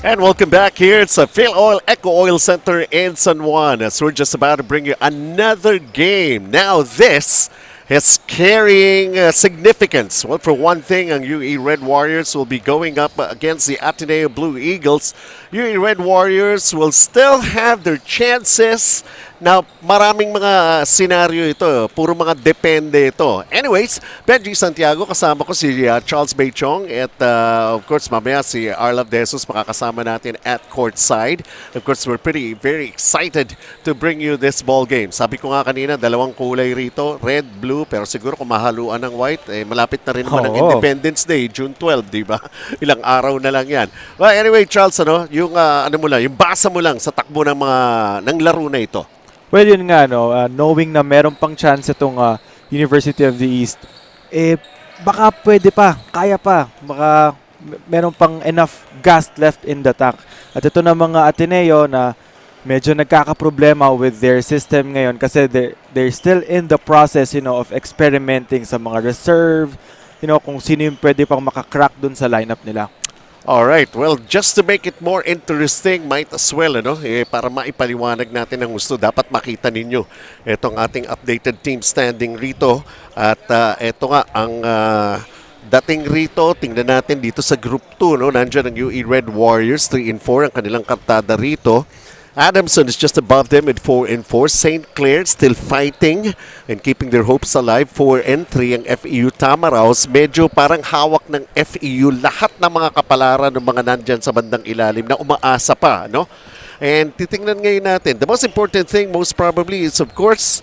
And welcome back here. It's a Filoil EcoOil Center in San Juan as we're just about to bring you another game. Now this is carrying significance. Well, for one thing, ang UE Red Warriors will be going up against the Ateneo Blue Eagles. UE Red Warriors will still have their chances. Now, maraming mga senaryo ito. Puro mga depende ito. Anyways, Benji Santiago, kasama ko si Charles Baychong at of course, mamaya si Arlav Desus makakasama natin at courtside. Of course, we're very excited to bring you this ball game. Sabi ko nga kanina, dalawang kulay rito, red, blue, pero siguro kung mahaluan ng white, malapit na rin naman ang Independence Day, June 12, di ba? Ilang araw na lang yan. Well, anyway, Charles, yung yung basa mo lang sa takbo ng mga ng laro na ito. Well, yun nga, knowing na meron pang chance itong University of the East, baka pwede pa, kaya pa, baka meron pang enough gas left in the tank. At ito na mga Ateneo na medyo nagkakaproblema with their system ngayon kasi they're still in the process, of experimenting sa mga reserve, kung sino yung pwede pang makakrack dun sa lineup nila. Alright, well, just to make it more interesting, might as well, para maipaliwanag natin ang gusto, dapat makita ninyo itong ating updated team standing rito. At ito nga, ang dating rito, tingnan natin dito sa Group 2, nandiyan ang UE Red Warriors, 3 and 4 ang kanilang kartada rito. Adamson is just above them with 4 and 4. St. Clair still fighting and keeping their hopes alive. 4 and 3 ang FEU Tamaraws. Medyo parang hawak ng FEU lahat ng mga kapalaran ng mga nandyan sa bandang ilalim na umaasa pa, no? And titingnan ngayon natin. The most important thing most probably is of course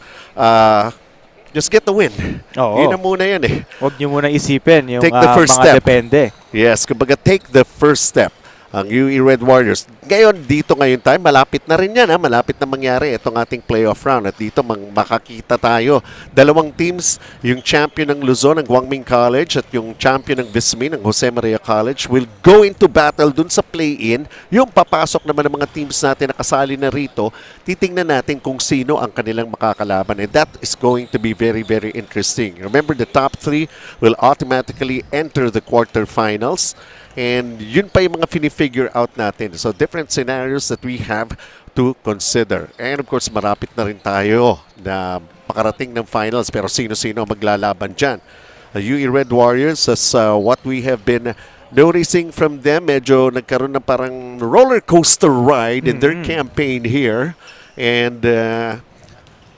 just get the win. Oo. Yun na muna yan eh. Huwag nyo muna isipin yung Take the first mga step. depende. Yes, kumbaga take the first step. Ang UE Red Warriors. Ngayon, dito ngayon tayo, malapit na rin yan. Malapit na mangyari itong ating playoff round. At dito makakita tayo. Dalawang teams, yung champion ng Luzon, ng Guangming College, at yung champion ng Vismin, ng Jose Maria College, will go into battle dun sa play-in. Yung papasok naman ng mga teams natin na kasali na rito, titingnan natin kung sino ang kanilang makakalaban. And that is going to be very interesting. Remember, the top 3 will automatically enter the quarterfinals. And yun pa yung mga fini-figure out natin. So, different scenarios that we have to consider. And of course, marapit na rin tayo na makarating ng finals. Pero sino-sino maglalaban dyan? The UE Red Warriors, as what we have been noticing from them, medyo nagkaroon ng parang roller coaster ride in their campaign here. And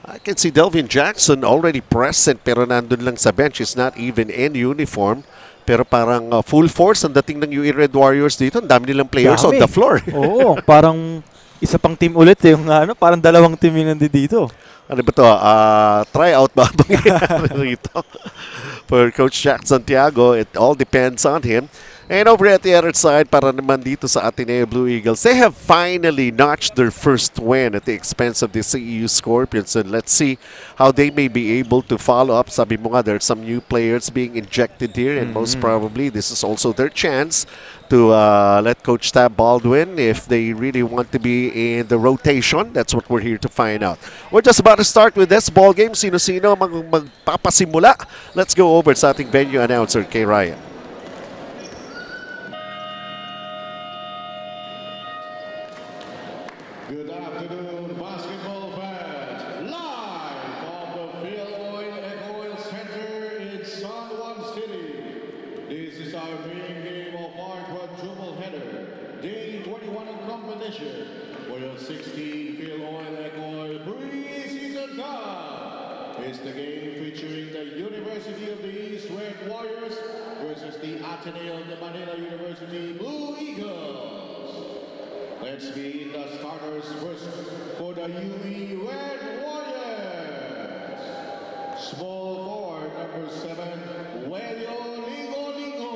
I can see Delvin Jackson already present pero nandun lang sa bench. He's not even in uniform. Pero parang full force ang dating ng UE Red Warriors dito. Ang dami nilang players on the floor. Oo, parang isa pang team ulit. Yung parang dalawang team yung nandito. Ano ba ito? Tryout ba mangyayari rito? For Coach Jack Santiago, it all depends on him. And over at the other side, para naman dito sa Ateneo Blue Eagles, they have finally notched their first win at the expense of the CEU Scorpions. And let's see how they may be able to follow up. Sabi mo nga, there are some new players being injected here. And most probably, this is also their chance to let Coach Tab Baldwin if they really want to be in the rotation. That's what we're here to find out. We're just about to start with this ball game. Sino-sino magpapasimula? Let's go over sa ating venue announcer, Kay Ryan. Good afternoon, basketball fans. Live from the Filoil EcoOil Center in San Juan City. This is our main game of our quadruple header, day 21 of competition for the 16 Filoil EcoOil Preseason Cup. It's the game featuring the University of the East Red Warriors versus the Ateneo de Manila University Blue Eagles. Let's meet the starters first for the UE Red Warriors. Small forward number 7, Filoil EcoOil.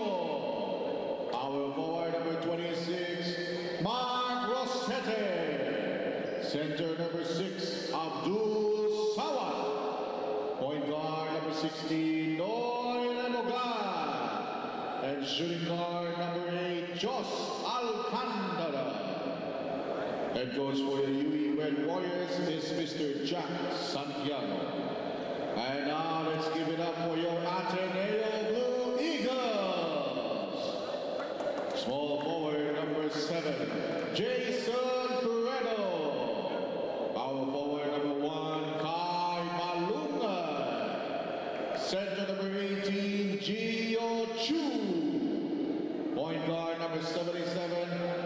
Power forward number 26, Mark Rossetti. Center number 6, Abdul Sawat. Point guard number 16, Noy Lemogan. And shooting guard number 8, Jos Alcantara. Head coach for the UE Red Warriors is Mr. Jack Santiago. And now let's give it up for your Ateneo Blue Eagles. Small forward number 7, Jason Corredo. Power forward number 1, Kai Malunga. Center number 18, Gio Chu. Point guard number 77,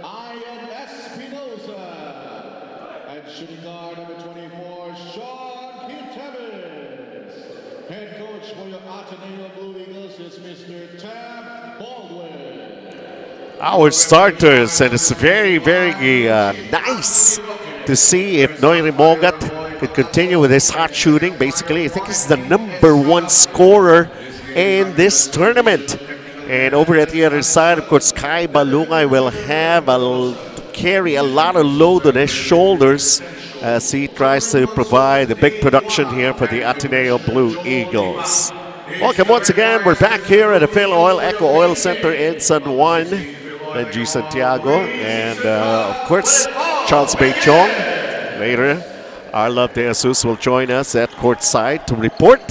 Ian Espinosa. And shooting guard number 24, Sean Quintevez. Head coach for your Ateneo Blue Eagles is Mr. Tab Baldwin. Our starters, and it's very, very nice to see if Noiri Mogat could continue with his hot shooting. Basically, I think he's the #1 scorer in this tournament. And over at the other side, of course, Kai Balungay will have carry a lot of load on his shoulders as he tries to provide a big production here for the Ateneo Blue Eagles. Welcome once again. We're back here at the Filoil EcoOil Center in San Juan. G. Santiago and of course Charles Bechong. Later, Arlov De Jesus will join us at courtside to report.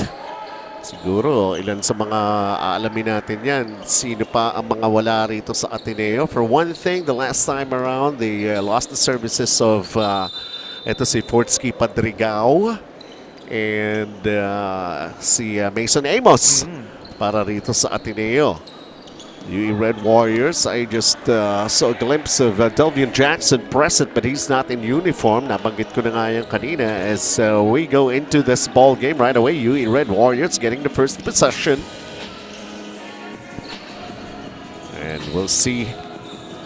Siguro ilan sa mga aalamin natin yan. Sino pa ang mga wala rito sa Ateneo? For one thing, the last time around, they lost the services of ito si Fortsky Padrigao and si Mason Amos para rito sa Ateneo. UE Red Warriors, I just saw a glimpse of Delvian Jackson present, but he's not in uniform. Nabanggit ko na nga yan kanina as we go into this ball game right away. UE Red Warriors getting the first possession. And we'll see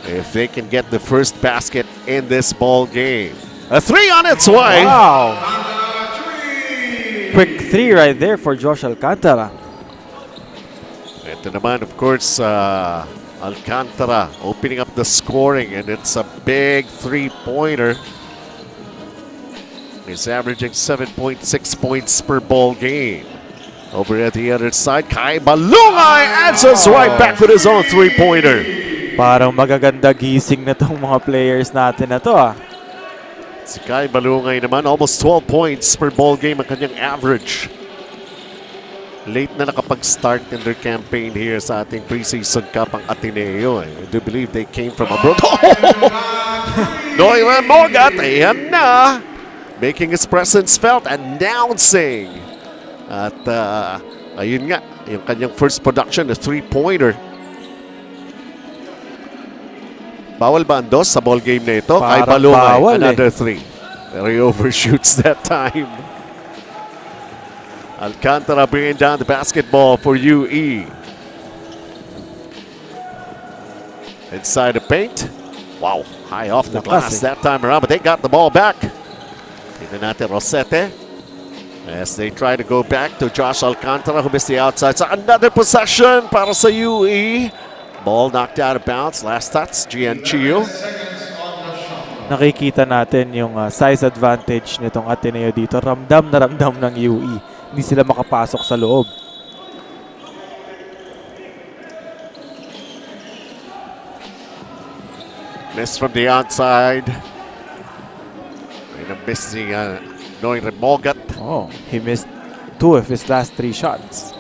if they can get the first basket in this ball game. A 3 on its way. Wow! Quick 3 right there for Josh Alcantara. Ito naman, of course, Alcantara opening up the scoring, and it's a big three-pointer. He's averaging 7.6 points per ball game. Over at the other side, Kai Balungay answers right back with his own three-pointer. Parang magaganda gising na tong mga players natin na to Si Kai Balungay naman, almost 12 points per ball game ang kanyang average. Late na nakapag-start in their campaign here sa ating preseason cup ang Ateneo. I do believe they came from abroad. Noira Mogat, ayan na! Making his presence felt, announcing. At ayun nga, yung kanyang first production, a three-pointer. Bawal ba ang dos sa ball game na ito? Kay Balungay, another three. Pero he overshoots that time. Alcantara bringing down the basketball for UE. Inside the paint. Wow, high off the glass that time around, but they got the ball back. Tignan natin Rosete as they try to go back to Josh Alcantara who missed the outside. So another possession para sa UE. Ball knocked out of bounds. Last touch, Gian Chio. Nakikita natin yung size advantage nitong Ateneo dito. Ramdam na ramdam ng UE. Hindi sila makapasok sa loob. Miss from the outside. And a missing Noire Mogat. Oh, he missed 2 of his last 3 shots.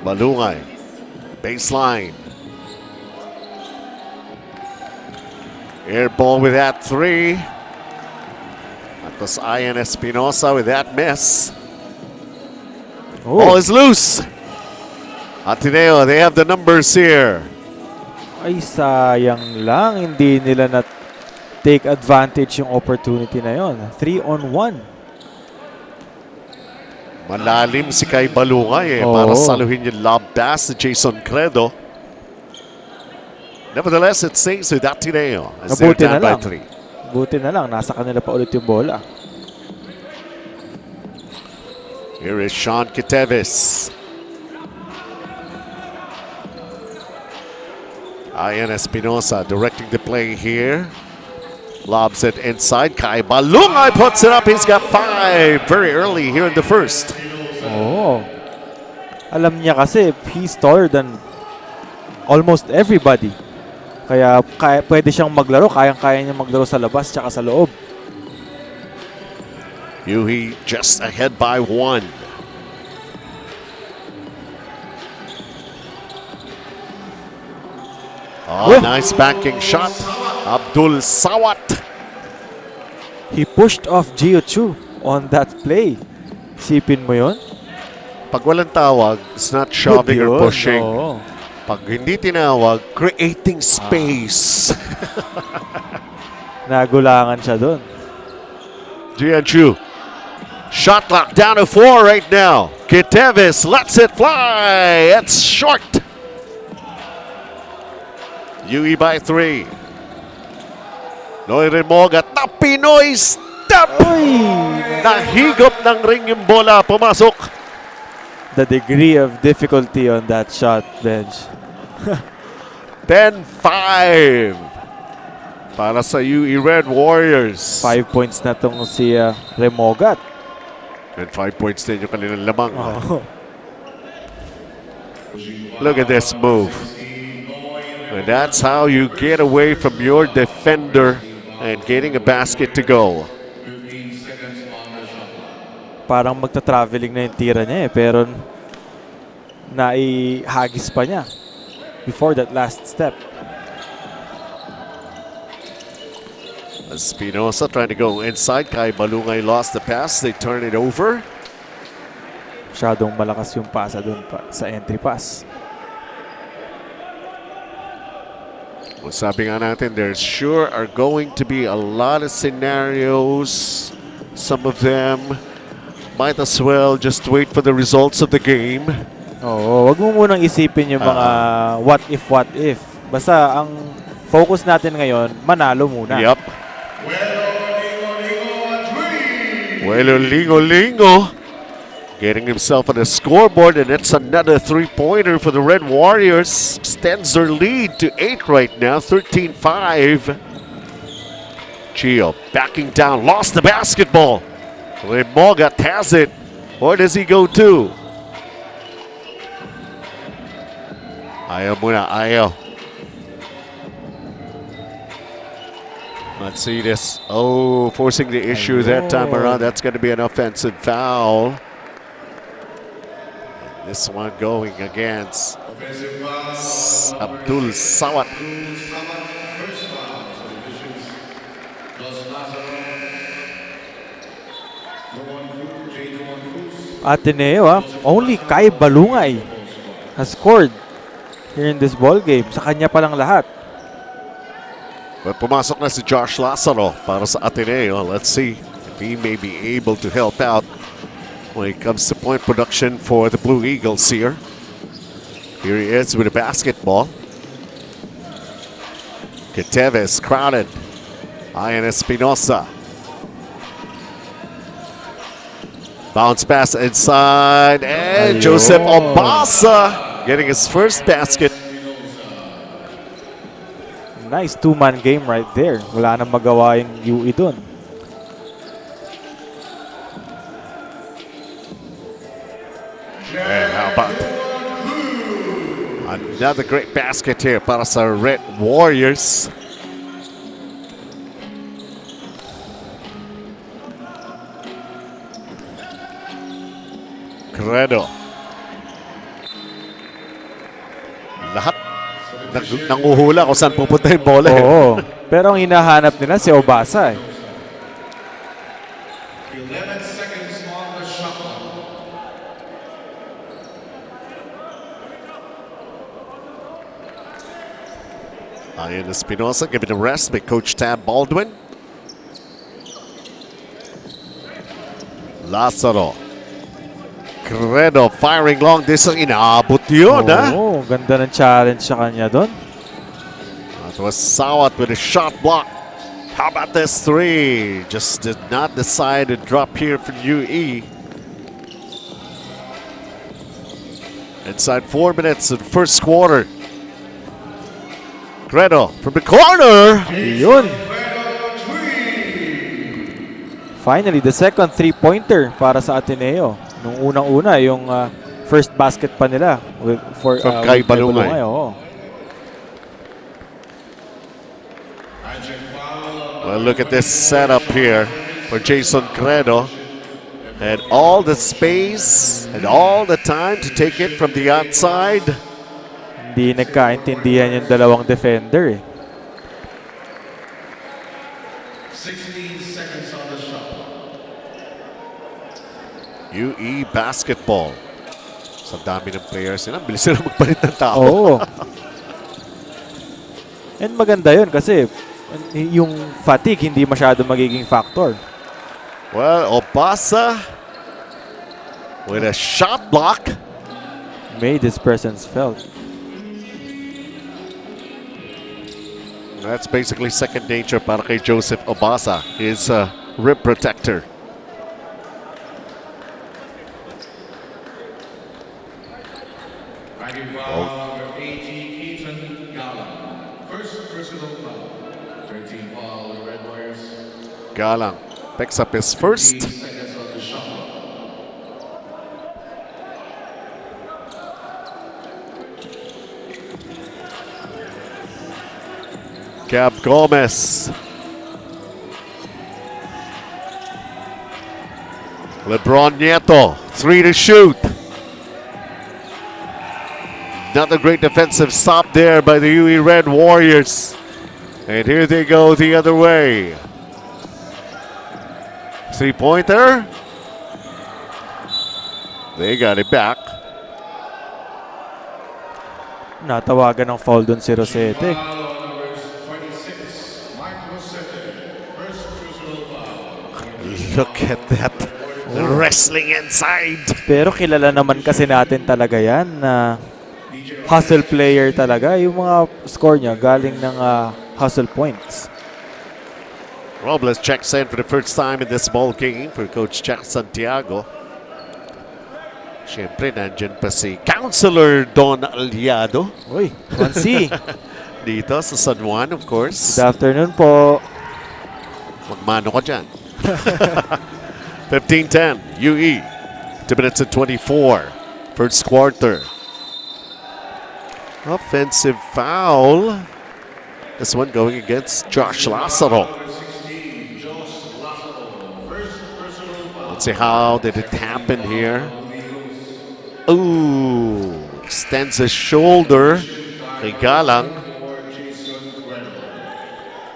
Balungay. Baseline. Air ball with that 3. That was Ian Espinosa with that miss. Ball is loose. Ateneo, they have the numbers here. Ay, sayang lang. Hindi nila na take advantage yung opportunity na yon. 3-on-1. Malalim si Kai Balungay para saluhin yung lob pass si Jason Credo. Nevertheless, it stays with Ateneo as they're down by 3. Buti na lang, nasa kanila pa ulit yung bola. Here is Sean Quintevez. Ian Espinosa directing the play here. Lobs it inside. Kai Balungay puts it up. He's got 5 very early here in the first. Oh. Alam niya kasi, he's taller than almost everybody. Kaya pwede siyang maglaro. Kayang-kaya niya maglaro sa labas tsaka sa loob. UE just ahead by 1. Oh, nice banking shot. Abdul Sawat. He pushed off Gio Chu on that play. Sipin mo yun? Pag walang tawag, it's not shoving or Yun, pushing. oo. Pag hindi tinawag, creating space. Nagulangan siya doon. Jianchu. Shot clock down to 4 right now. Kitevis lets it fly. It's short. UE by 3. Noy Remoga. Na Pinoy step. Uy! Nahigop ng ring yung bola. Pumasok. The degree of difficulty on that shot, Benj. 10-5 para sa UE Red Warriors. 5 points na tong si Remogat. And 5 points din yung kanilang lamang. Oh. Look at this move. And that's how you get away from your defender and getting a basket to go. Parang magta-traveling na yung tira niya pero naihagis pa niya before that last step. Espinosa trying to go inside. Kai Balungay lost the pass. They turn it over. Masyadong malakas yung pasa doon sa entry pass. Well, sabi nga natin, there sure are going to be a lot of scenarios. Some of them might as well just wait for the results of the game. Oo, wag mo munang isipin yung mga what if. Basta ang focus natin ngayon, manalo muna. Yep. Well, Lingo getting himself on the scoreboard, and it's another three-pointer for the Red Warriors. Extends their lead to 8 right now, 13-5. Chio backing down, lost the basketball. Remogat has it. Where does he go to? Ayaw muna, ayaw. Let's see this. Oh, forcing the issue that time around. That's going to be an offensive foul. This one going against Abdul Sawat. Ateneo, only Kai Balungay has scored here in this ball game. Sa kanya pa lang lahat. But pumasok na si Josh Lazaro para sa Ateneo. Let's see if he may be able to help out when it comes to point production for the Blue Eagles here. Here he is with a basketball. Kiteves crowded. Ian Espinosa. Bounce pass inside. And Joseph Obasa getting his first basket. Nice two-man game right there. Wala nang magawa yung UE dun. And how about another great basket here para sa Red Warriors. Credo. Lahat nanguhula kung saan pupunta yung bola. Oo. Pero ang hinahanap nila si Obasa eh. 11 seconds on the shot clock. Ian Espinosa given a rest by Coach Tab Baldwin. Lazaro. Credo firing long distance. Inaabot yun, ha? Oo, ganda ng challenge sa kanya doon. That was Sawat with a shot block. How about this three? Just did not decide to drop here for UE. Inside 4 minutes in the first quarter. Credo from the corner. Yun. Finally, the second three-pointer para sa Ateneo. Nung unang-una, yung first basket pa nila for From Kai Balungay. Oo. Well, look at this setup here for Jason Credo. And all the space and all the time to take it from the outside. Hindi nagkaintindihan yung dalawang defender eh. 16 seconds on the shot. UE basketball. Sa dami ng players nila, bilis na magpalit ng tao. Oo. And maganda yun kasi yung fatigue hindi masyado magiging factor. Well, Obasa with a shot block. Made his presence felt. That's basically second nature para kay Joseph Obasa, his rim protector. Dragging foul number 18, Ethan Gala. First personal foul. 13 foul, the Red Warriors. Galang picks up his first. 8 seconds on the shot. Gab Gomez. LeBron Nieto, 3 to shoot. Another great defensive stop there by the UE Red Warriors. And here they go the other way. Three-pointer. They got it back. Natawagan ng foul dun si Rosete. Foul on numbers 26, Mark Rosete. First personal foul. Look at that. Wrestling inside. Pero kilala naman kasi natin talaga yan na hustle player talaga. Yung mga score niya galing ng hustle points. Robles checks in for the first time in this ball game for Coach Jack Santiago. Siyempre, nandyan pa si Counselor Don Aliado. Uy, 1C. Dito sa San Juan, of course. Good afternoon po. Magmano ka dyan. 15-10, UE. 2 minutes and 24. First quarter. Offensive foul. This one going against Josh Lazaro. Number 16, Josh Lazaro. First personal foul. Let's see how did it happen here. Ooh, extends his shoulder kay Galang.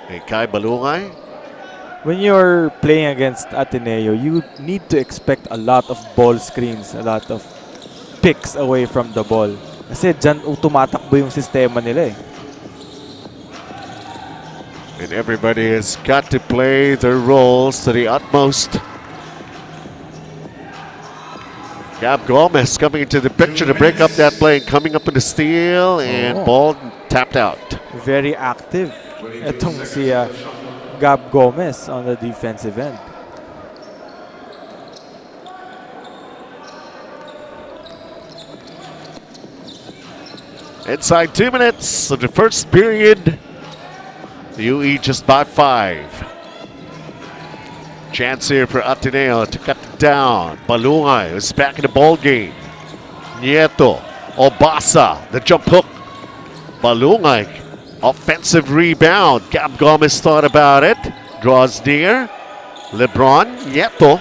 Kay Kai Balungay. When you're playing against Ateneo, you need to expect a lot of ball screens, a lot of picks away from the ball. Kasi dyan tumatakbo yung sistema nila eh. And everybody has got to play their roles to the utmost. Gab Gomez coming into the picture to break up that play and coming up in the steal and ball tapped out. Very active. Itong si Gab Gomez on the defensive end. Inside 2 minutes of the first period, the UE just bought 5. Chance here for Ateneo to cut it down. Balungay is back in the ball game. Nieto, Obasa, the jump hook. Balungay, offensive rebound. Gab Gomez thought about it. Draws near. LeBron, Nieto.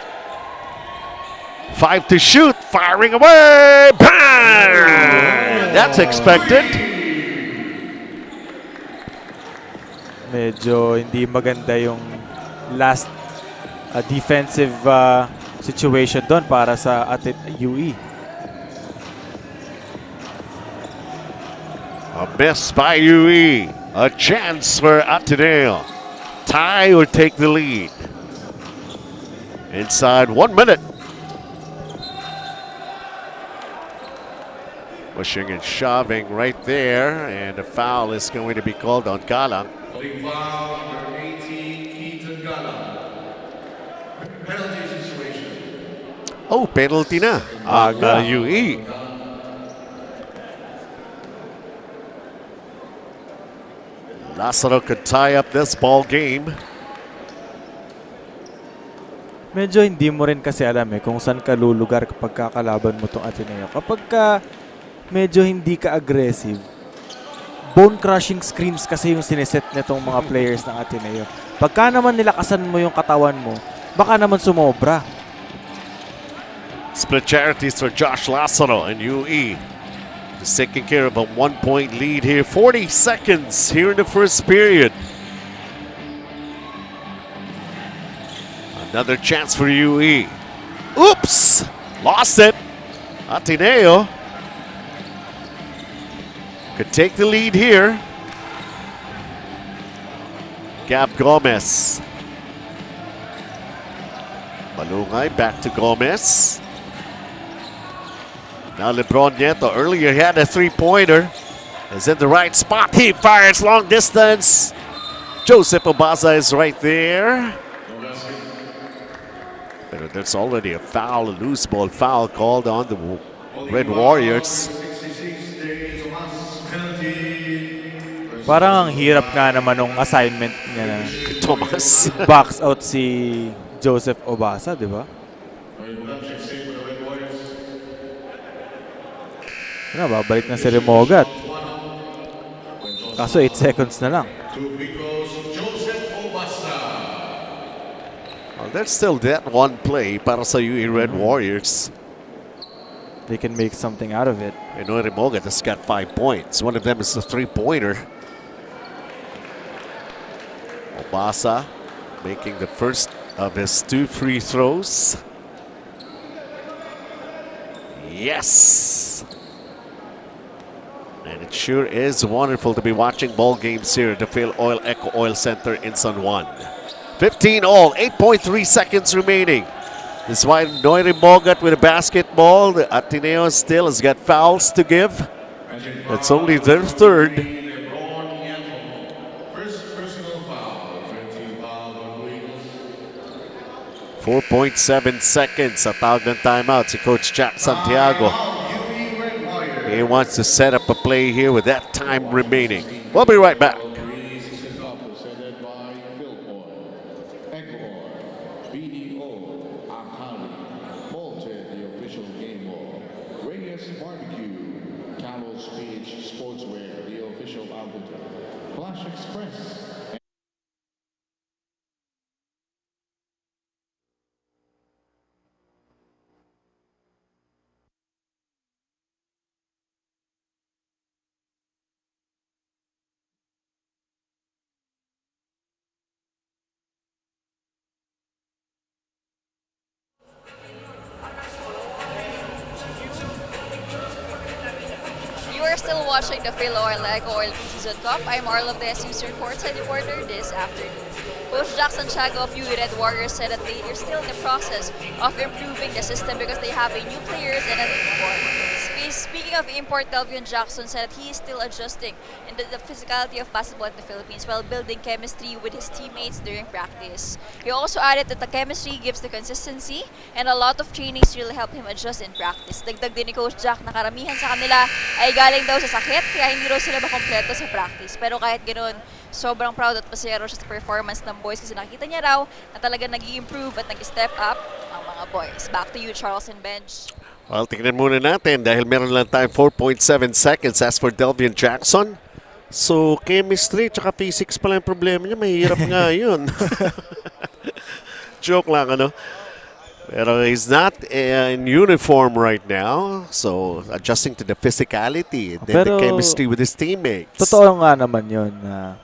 5 to shoot. Firing away. Bang! That's expected. Medyo hindi maganda yung last defensive situation doon para sa UE. A miss by UE. A chance for Ateneo. Tie or take the lead. Inside 1 minute. Pushing and shoving right there. And a foul is going to be called on Galang. Calling foul number 18, Ethan Gala. Penalty situation. Oh, penalty na. Aga UE. Lazaro could tie up this ball game. Medyo hindi mo rin kasi alam kung saan ka lulugar kapag kakalaban mo tong Ateneo. Kapag ka medyo hindi ka aggressive, bone-crushing screens kasi yung sineset nitong mga players ng Ateneo. Pagka naman nilakasan mo yung katawan mo, baka naman sumobra. Split charities for Josh Lazaro and UE. Just taking care of a 1-point lead here. 40 seconds here in the first period. Another chance for UE. Oops! Lost it. Ateneo could take the lead here. Gab Gomez. Malungay back to Gomez. Now LeBron Nieto. Earlier he had a three-pointer. Is in the right spot. He fires long distance. Joseph Obaza is right there. But there's already a foul, a loose ball foul called on the Red Warriors. Parang ang hirap nga naman nung assignment niya na Thomas. box out si Joseph Obaza, di ba? Ano, babalik na si Remogat. Kaso 8 seconds na lang. Well, there's still that one play para sa UE Red Warriors. They can make something out of it. And Remogat has got 5 points. One of them is a three-pointer. Obaza making the first of his 2 free throws. Yes! And it sure is wonderful to be watching ball games here at the Filoil EcoOil Center in San Juan. 15 all, 8.3 seconds remaining. This is why Noiri Mogat with a basketball. The Ateneo still has got fouls to give. That's only their third. 4.7 seconds sa tawag ng timeout si Coach Jack Santiago. He wants to set up a play here with that time remaining. We'll be right back. Presented by Filoil EcoOil, BDO, Akali, Malted, the official game ball, Reyes Barbecue, Carlos Page Sportswear, the official outfitter, Flash Express. You are still watching the Filoil EcoOil Preseason Cup. I'm Arlo Besus, your courtside reporter this afternoon. Coach Jack Santiago of UE Red Warriors said that they are still in the process of improving the system because they have a new players and an import. Speaking of import, Delvion Jackson said that he is still adjusting in the physicality of basketball in the Philippines while building chemistry with his teammates during practice. He also added that the chemistry gives the consistency and a lot of trainings really help him adjust in practice. Dagdag din ni Coach Jack na karamihan sa kanila ay galing daw sa sakit kaya hindi raw sila makompleto sa practice. Pero kahit ganoon, sobrang proud at pasaya raw siya sa performance ng boys kasi nakita niya raw na talaga nag-i-improve at nag-step up ang mga boys. Back to you, Charles and Benj. Well, tingnan muna natin dahil meron lang tayo 4.7 seconds as for Delvion Jackson. So, chemistry tsaka physics pala yung problema niya. Mahirap nga yun. Joke lang, ano? Pero he's not in uniform right now. So, adjusting to the physicality and then the chemistry with his teammates. Totoo nga naman yun na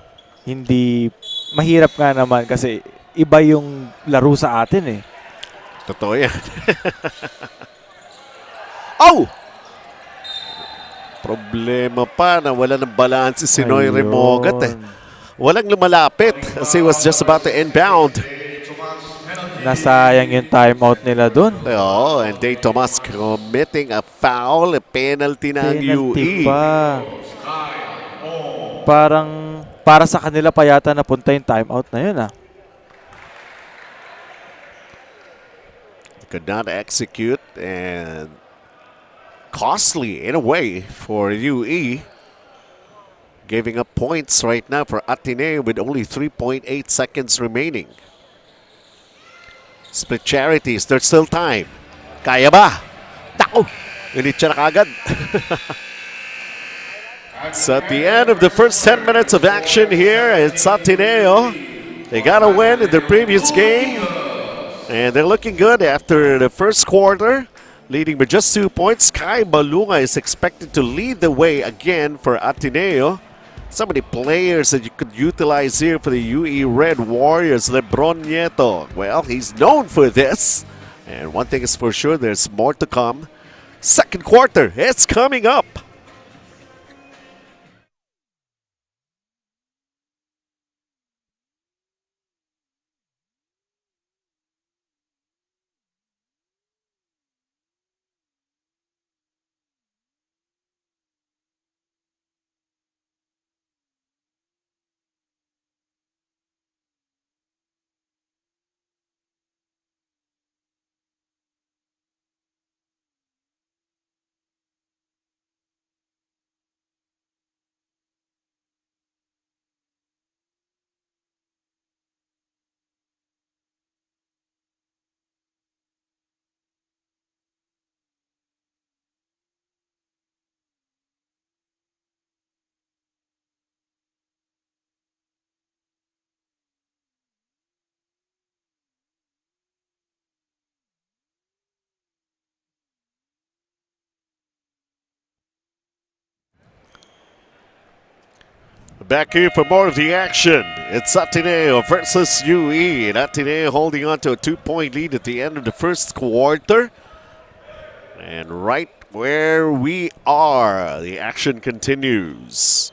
hindi mahirap nga naman kasi iba yung laro sa atin eh. Totoo yan. Oh! Problema pa na wala ng balance si Noy Remogat eh. Walang lumalapit as he was just about to inbound. Nasayang yung timeout nila dun. Oh, and Day Tomas committing a foul, a penalty ng UE. Pa. Parang para sa kanila pa yata napunta yung timeout na yun ah. Could not execute and costly in a way for UE. Giving up points right now for Ateneo with only 3.8 seconds remaining. Split charities, there's still time. Kaya ba? Tako! Init siya na kagad. So at the end of the first 10 minutes of action here, it's Ateneo. They got a win in their previous game. And they're looking good after the first quarter. leading by just 2 points. Kai Balunga is expected to lead the way again for Ateneo. So many players that you could utilize here for the UE Red Warriors. Lebron Nieto, well, he's known for this. And one thing is for sure, there's more to come. Second quarter, it's coming up. Back here for more of the action. It's Ateneo versus UE. And Ateneo holding on to a 2-point lead at the end of the first quarter. And right where we are, the action continues.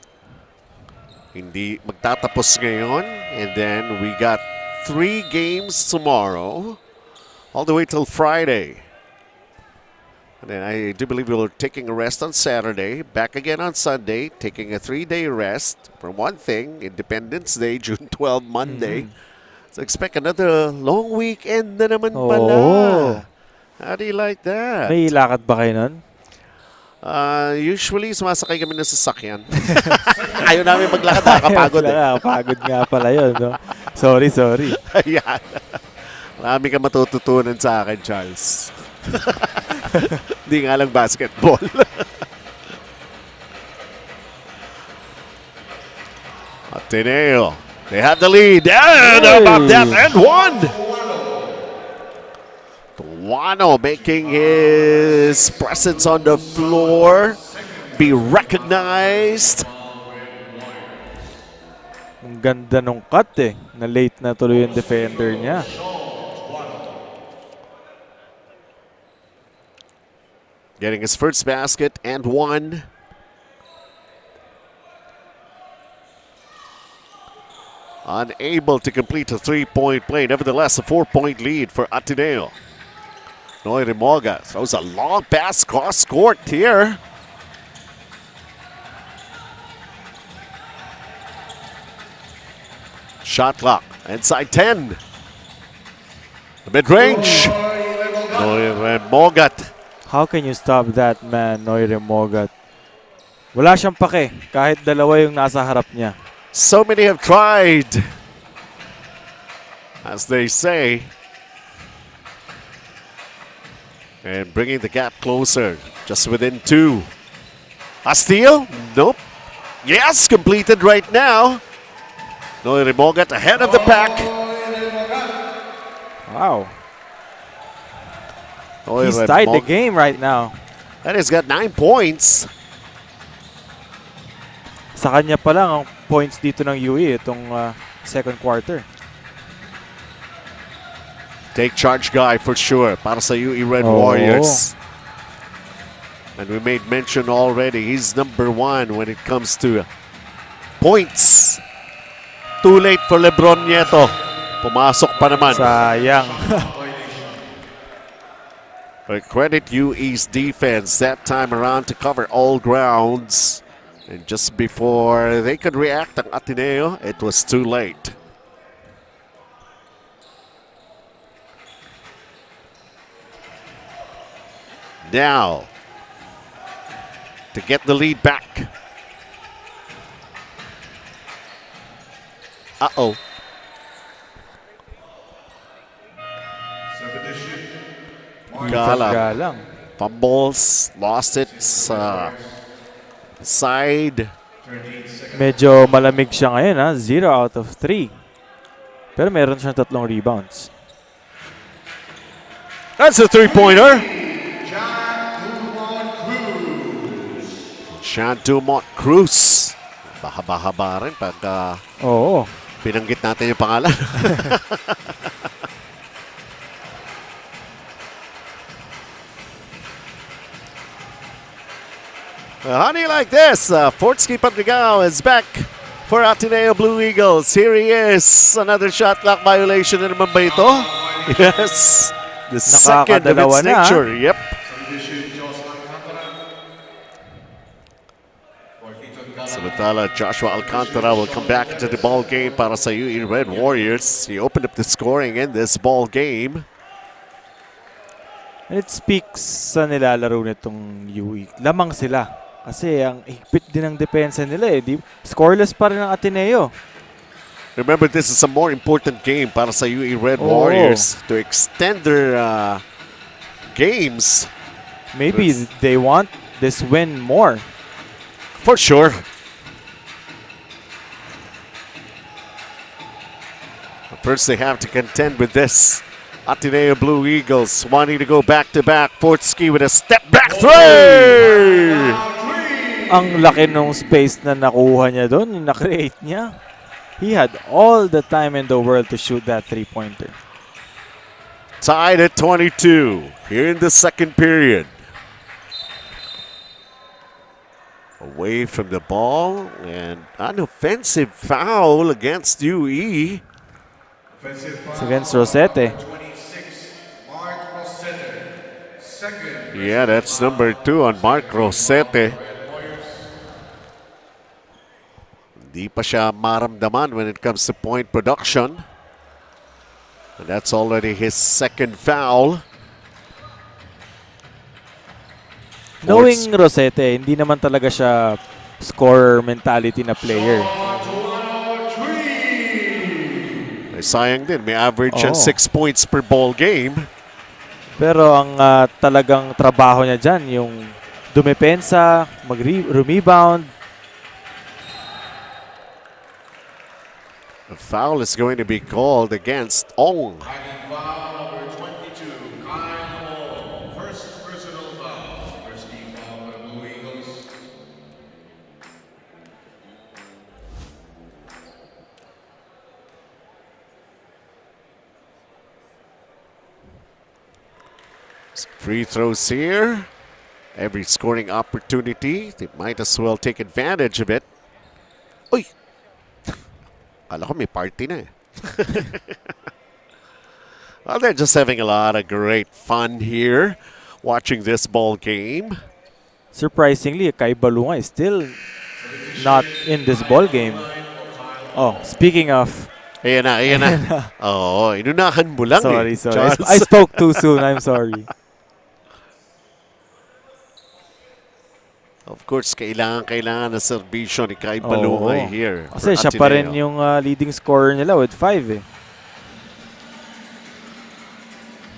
Hindi magtatapos ngayon. And then we got 3 games tomorrow. All the way till Friday. And then I do believe we're taking a rest on Saturday. Back again on Sunday, taking a 3-day rest. For one thing, Independence Day, June 12, Monday. So expect another long weekend na naman pala. How do you like that? May lakad ba kayo nun? Usually, sumasakay kami ng sasakyan. Ayaw namin maglakad, nakakapagod. Nakakapagod nga pala yun. No? Sorry. Ayan. Marami ka matututunan sa akin, Charles. Hindi nga lang basketball. Ateneo, they have the lead. And about that, and one. Tuano making his presence on the floor be recognized. Ang ganda nung cut eh. Na late na tuloy yung defender niya. Getting his first basket and one. Unable to complete a 3-point play. Nevertheless, a 4-point lead for Ateneo. Noy Remoga throws a long pass cross court here. Shot clock inside 10. The mid-range. Noy Remogat. How can you stop that man, Noy Remogat? Wala siyang pake kahit dalawa yung nasa harap niya. So many have tried. As they say. And bringing the gap closer. Just within 2. A steal? Nope. Yes, completed right now. Noy Remogat ahead of the pack. Wow. Noy He's tied the Remogat. game right now. And he's got 9 points. Sa kanya pa lang ang points dito ng UE itong second quarter. Take charge guy for sure para sa UE Red Warriors. And we made mention already, he's number 1 when it comes to points. Too late for Lebron Nieto. Pumasok pa naman. Sayang. But credit UE's defense that time around to cover all grounds. And just before they could react ang Ateneo, it was too late. Now, to get the lead back. Uh-oh. Galang. Fumbles, lost it side. Medyo malamig siya ngayon ha. 0 out of 3. Pero meron siyang 3 rebounds. That's a 3-pointer. Sean Dumont Cruz. Bahaba-haba rin pag Oo. binanggit natin yung pangalan. How do you like this? Fortsky Padrigao is back for Ateneo Blue Eagles. Here he is. Another shot clock violation na naman ba ito? Yes. The second of its Nakakadalawa na, nature. Yep. Samantala, Joshua Alcantara will come back into the ball game para sa UE Red Warriors. He opened up the scoring in this ball game. And it speaks sa nilalaro nitong UE. Lamang sila. Kasi ang higpit din ng depensa nila eh. Scoreless pa rin ang Ateneo. Remember, this is a more important game para sa UE Red Oo. Warriors to extend their games. Maybe they want this win more. For sure. First, they have to contend with this. Ateneo Blue Eagles wanting to go back-to-back. Fortsky with a step-back three! Ang laki nung space na nakuha niya doon, yung na-create niya. He had all the time in the world to shoot that three-pointer. Tied at 22 here in the second period. Away from the ball and an offensive foul against UE. It's against Rosete. Yeah, that's number 2 on Mark Rosete. Hindi pa siya maramdaman when it comes to point production. And that's already his second foul. Knowing Rosete, hindi naman talaga siya scorer mentality na player. Ay, sayang din, may average siya Oo. 6 points per ball game. Pero ang talagang trabaho niya dyan, yung dumepensa, mag-rebound. A foul is going to be called against Ong. Free throws here. Every scoring opportunity, they might as well take advantage of it. Uy! Kala ko may party na eh. Well, they're just having a lot of great fun here watching this ball game. Surprisingly, Kai Balunga is still not in this ball game. Oh, speaking of... Ayan na, ayan na. Oo, inunahan mo lang Sorry. Charles. I spoke too soon. I'm sorry. Of course, kailangan na serbisyo ni Kai Balungay here. Kasi for siya pa rin Ateneo. yung leading scorer nila with 5 eh.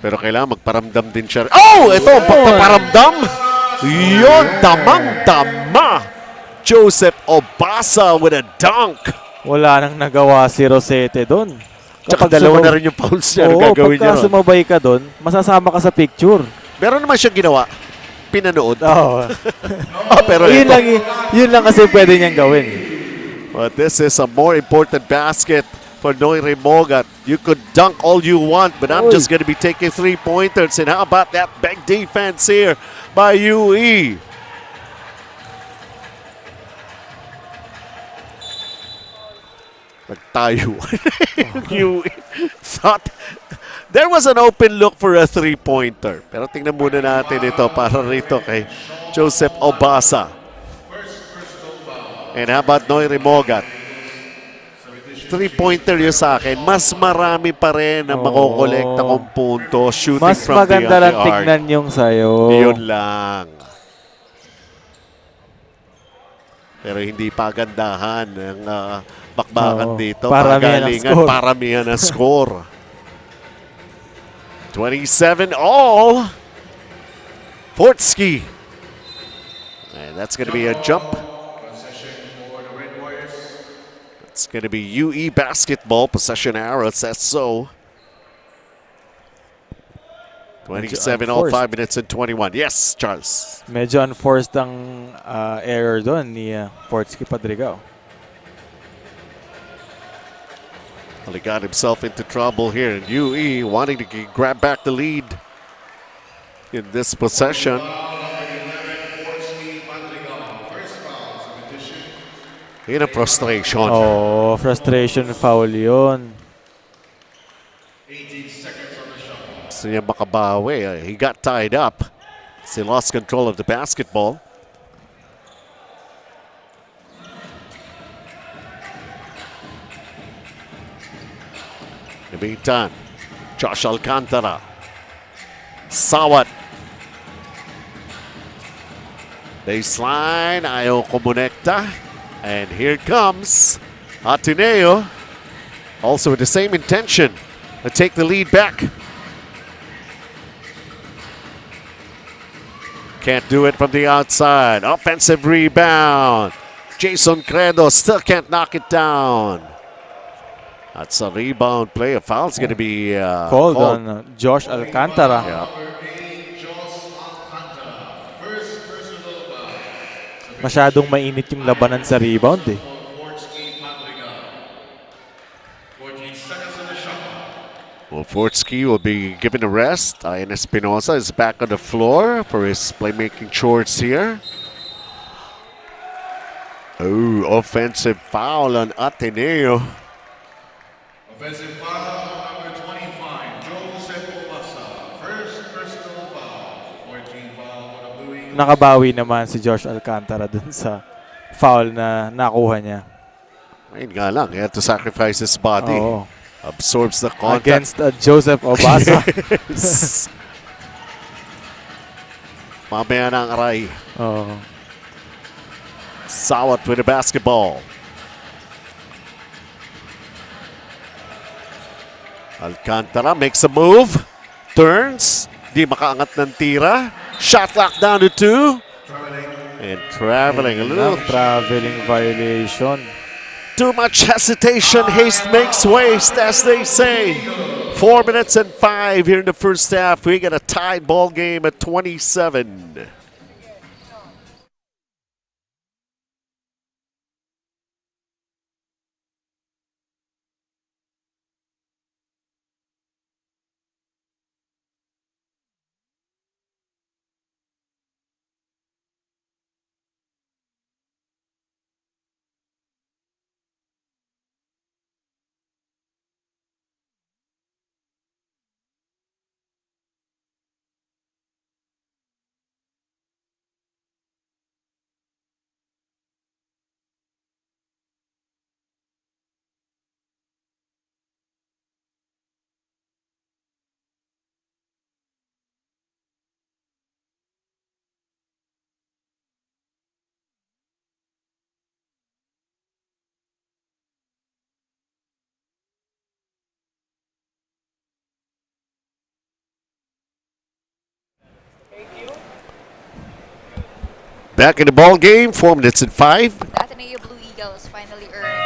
Pero kailangan magparamdam din siya. Oh! Ito, pagpaparamdam! Yun, damang-dama! Joseph Obasa with a dunk! Wala nang nagawa si Rosete doon. Tsaka dalawa na rin yung fouls niya. Ano gagawin niya pagka ron? sumabay ka doon, masasama ka sa picture. Meron naman siya ginawa. Pinanood. Oh. Pero yun, ito, yun lang kasi pwede niyang gawin. but this is a more important basket for Noire Mogat. You could dunk all you want, but I'm just going to be taking three-pointers. And how about that big defense here by UE? Nagtayo. UE thought there was an open look for a three-pointer. Pero tingnan muna natin ito para rito kay Joseph Obasa. And how about Noire Mogat? Three-pointer yun sa akin. Mas marami pa rin ang makokolekta kong punto shooting Mas from maganda beyond lang the arc. tignan yung sayo. Yun lang. Pero hindi pagandahan ang bakbakan dito. Paramihan ang Pagalingan, score. paramihan ang score. 27 all. Fortsky. And that's going to be a jump. It's going to be UE basketball. Possession arrow says so. 27 all 5 minutes and 21. Yes, Charles. Medyo unforced ang error doon ni Fortsky Padrigao. Well, he got himself into trouble here, and UE wanting to grab back the lead in this possession. In a frustration. Oh, frustration foul yun. 18 seconds on the shot. So niya makabawi. He got tied up. So he lost control of the basketball. In the meantime, Josh Alcantara. Sawat. Baseline, ayaw kumonekta. And here comes Ateneo. Also with the same intention to take the lead back. Can't do it from the outside. Offensive rebound. Jason Credo still can't knock it down. That's a rebound play. A foul's going to be Called on Josh Alcantara. Yeah. Masyadong mainit yung labanan sa rebound eh. 14 seconds on the shot. Well, Fortsky will be given a rest. Ian Espinosa is back on the floor for his playmaking chores here. Oh, offensive foul on Ateneo. Offensive foul number 25, Joseph Olasa. First personal foul. 14 foul for the Blue Eagles. Nakabawi naman si Josh Alcantara dun sa foul na nakuha niya. Ayun nga lang, he had to sacrifice his body. Oo. Absorbs the contact. Against Joseph Obasa. Mamaya ng aray. Oo. Sawat with the basketball. Alcantara makes a move. Turns. Di makaangat ng tira. Shot clock down to 2. And traveling a little. Traveling violation. Too much hesitation. Haste makes waste, as they say. 4 minutes and 5 here in the first half. We get a tied ball game at 27. Back in the ball game, 4 minutes and 5. The Ateneo Blue Eagles finally earned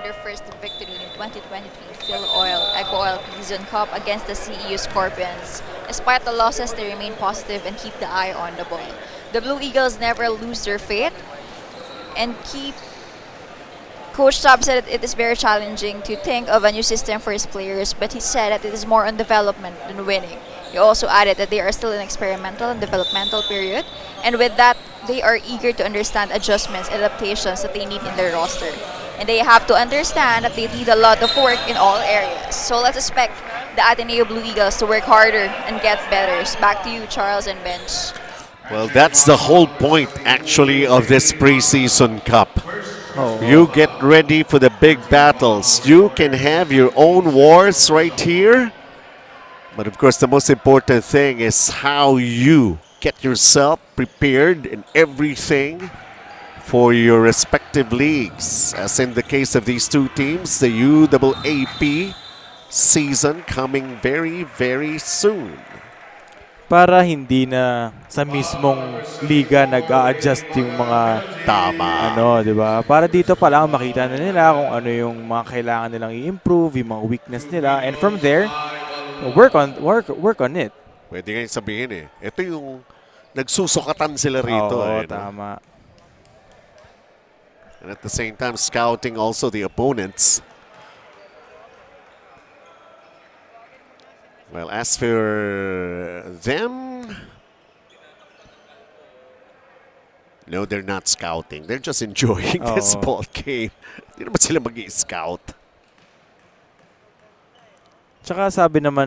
their first victory in 2023 Filoil EcoOil Preseason Cup against the CEU Scorpions. Despite the losses, they remain positive and keep the eye on the ball. The Blue Eagles never lose their faith and Coach Tab said that it is very challenging to think of a new system for his players, but he said that it is more on development than winning. He also added that they are still in experimental and developmental period, and with that, they are eager to understand adjustments and adaptations that they need in their roster. And they have to understand that they need a lot of work in all areas. So let's expect the Ateneo Blue Eagles to work harder and get better. Back to you, Charles and Bench. Well, that's the whole point, actually, of this preseason cup. Oh. You get ready for the big battles. You can have your own wars right here. But of course, the most important thing is how you get yourself prepared and everything for your respective leagues. As in the case of these two teams, the UAAP season coming very, very soon. Para hindi na sa mismong liga nag-a-adjust yung mga Tama. di ba? Para dito pa lang makita na nila kung ano yung mga kailangan nilang i-improve, yung mga weakness nila. And from there, Work on it. Pwede nga yung sabihin eh. Ito yung nagsusukatan sila rito. Oo, eh, no? tama. And at the same time, scouting also the opponents. Well, as for them, no, they're not scouting. They're just enjoying this Oo. ball game. Hindi naman sila mag-i-scout. Tsaka sabi naman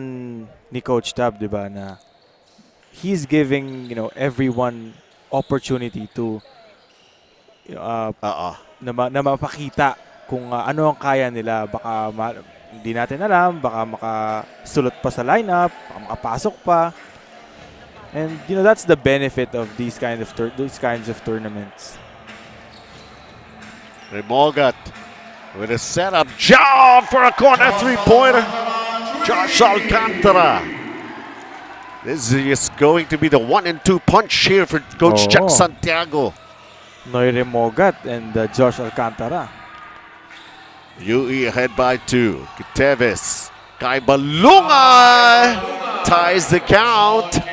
ni Coach Tab, 'di ba, na he's giving, everyone opportunity to Oo. na mapakita kung ano ang kaya nila. Baka hindi natin alam, baka makasulot pa sa lineup, baka makapasok pa. And that's the benefit of these kinds of tournaments. Remogat with a setup job for a corner three-pointer. Josh Alcantara. This is going to be the 1 and 2 punch here for Coach Oo. Jack Santiago. Noy Remogat and Josh Alcantara. UE ahead by 2. Gutierrez. Kai Balungay ties the count.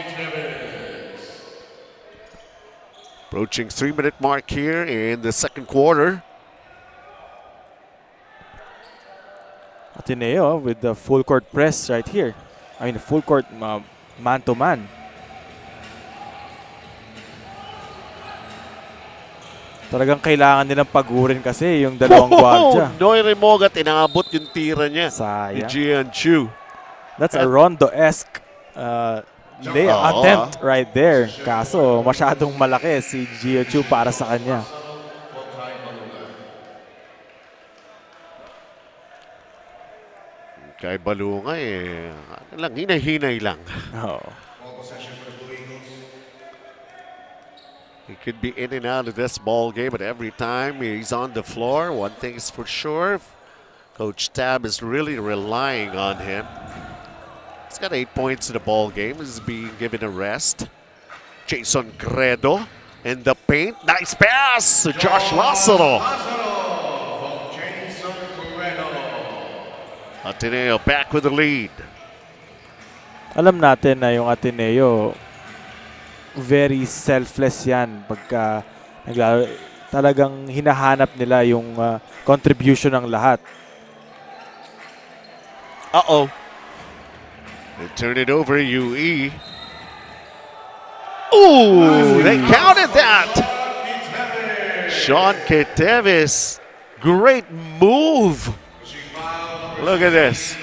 Approaching 3-minute mark here in the second quarter. Ateneo with the full court press right here. I mean, full court man-to-man. Talagang kailangan nilang pagurin kasi yung dalawang gwardiya. Noy Remogat, inaabot yung tira niya. Ni Sayang. Gian Chu. That's a Rondo-esque attempt right there. Kaso masyadong malaki si Gio Chu para sa kanya. Kay Balungay, hinay-hinay lang. Oh. He could be in and out of this ball game, but every time he's on the floor, one thing is for sure, Coach Tab is really relying on him. He's got 8 points in the ball game. He's being given a rest. Jason Credo in the paint. Nice pass to Josh Lazaro. Ateneo back with the lead. Alam natin na yung Ateneo, very selfless yan pagka talagang hinahanap nila yung contribution ng lahat. Uh-oh. They turn it over, UE. Ooh, they counted that. Sean Ketevis, great move. Look at this.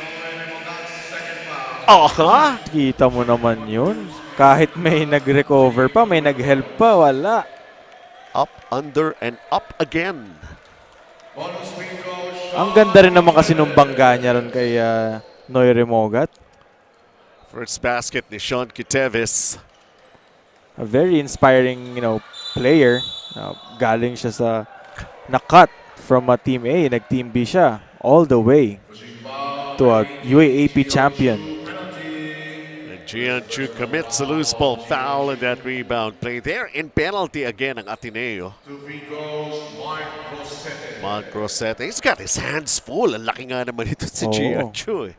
Kita mo naman yun. Kahit may nag-recover pa, may nag-help pa, wala. Up, under, and up again. Ang ganda rin naman kasi nung bangga niya ron kay Noy Remogat. First basket ni Sean Ketevis. A very inspiring, player. Galing siya sa na-cut from a Team A, nag-Team B siya all the way to a UAAP champion. And Gian Chu commits a loose ball foul in that rebound play. There in penalty again ang Ateneo. Mark Rosette. He's got his hands full. Ang laki nga naman ito si Gian Chu.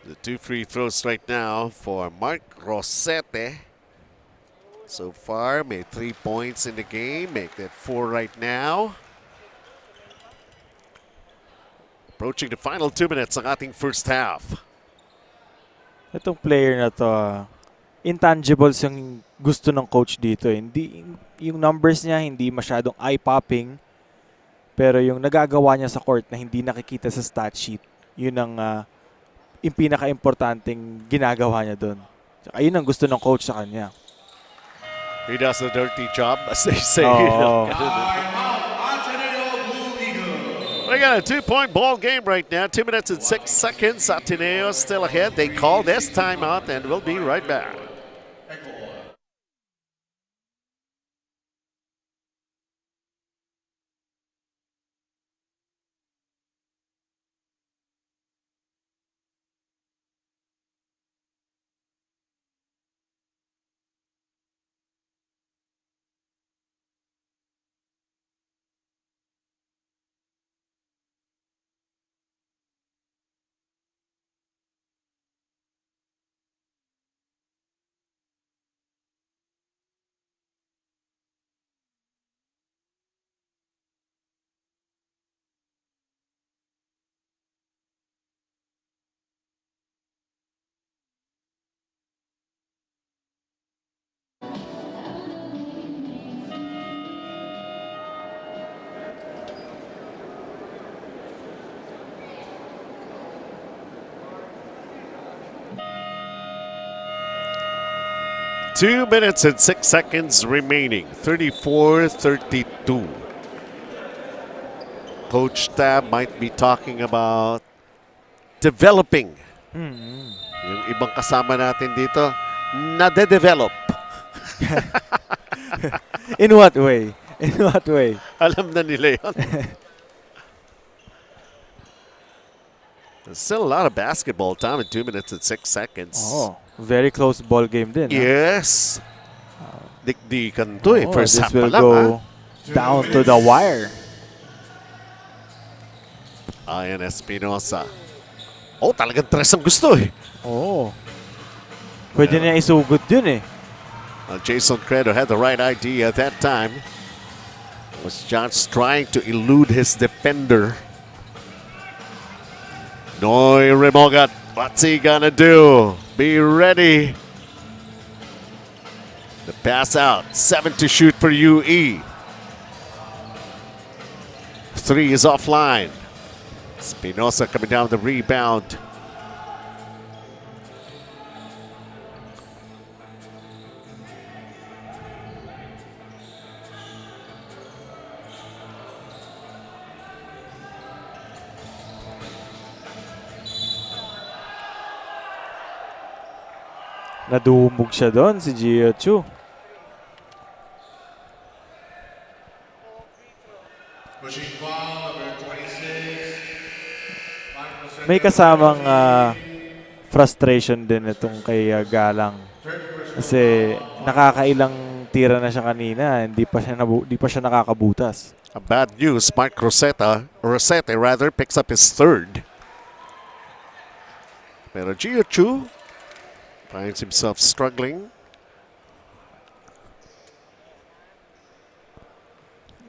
The 2 free throws right now for Mark Rosette. So far, made 3 points in the game. Make that 4 right now. Approaching the final 2 minutes ng ating first half. Itong player na to, intangibles yung gusto ng coach dito. Hindi, yung numbers niya hindi masyadong eye-popping, pero yung nagagawa niya sa court na hindi nakikita sa stat sheet, yun ang yung pinaka-importanting ginagawa niya doon. Ayun ang gusto ng coach sa kanya. He does a dirty job, as they say. Oh. We got a 2-point ball game right now. 2 minutes and 6 seconds. Ateneo still ahead. They call this timeout, and we'll be right back. 2 minutes and 6 seconds remaining. 34-32. Coach Tab might be talking about developing. Yung ibang kasama natin dito, nade-develop. In what way? In what way? Alam na nila yun. There's still a lot of basketball time in 2 minutes and 6 seconds. Oh, very close ball game din. Yes. Dikdikan to eh. First this half will pa lang go ha. down to the wire. Ayan, Espinosa. Oh, talagang tres ang gusto eh. Oh. Pwede niya isugod yun eh. Jason Credo had the right idea at that time. Was just trying to elude his defender. Noy Remogat, what's he gonna do? Be ready. The pass out, 7 to shoot for UE. 3 is offline. Espinosa coming down the rebound. Nadumog siya doon si Gio Chu. Pushing foul, number 26. May kasamang frustration din itong kay Galang. Kasi nakakailang tira na siya kanina, hindi pa siya nakakabutas. A bad news, Mark Rosette rather, picks up his third. Pero Gio Chu finds himself struggling.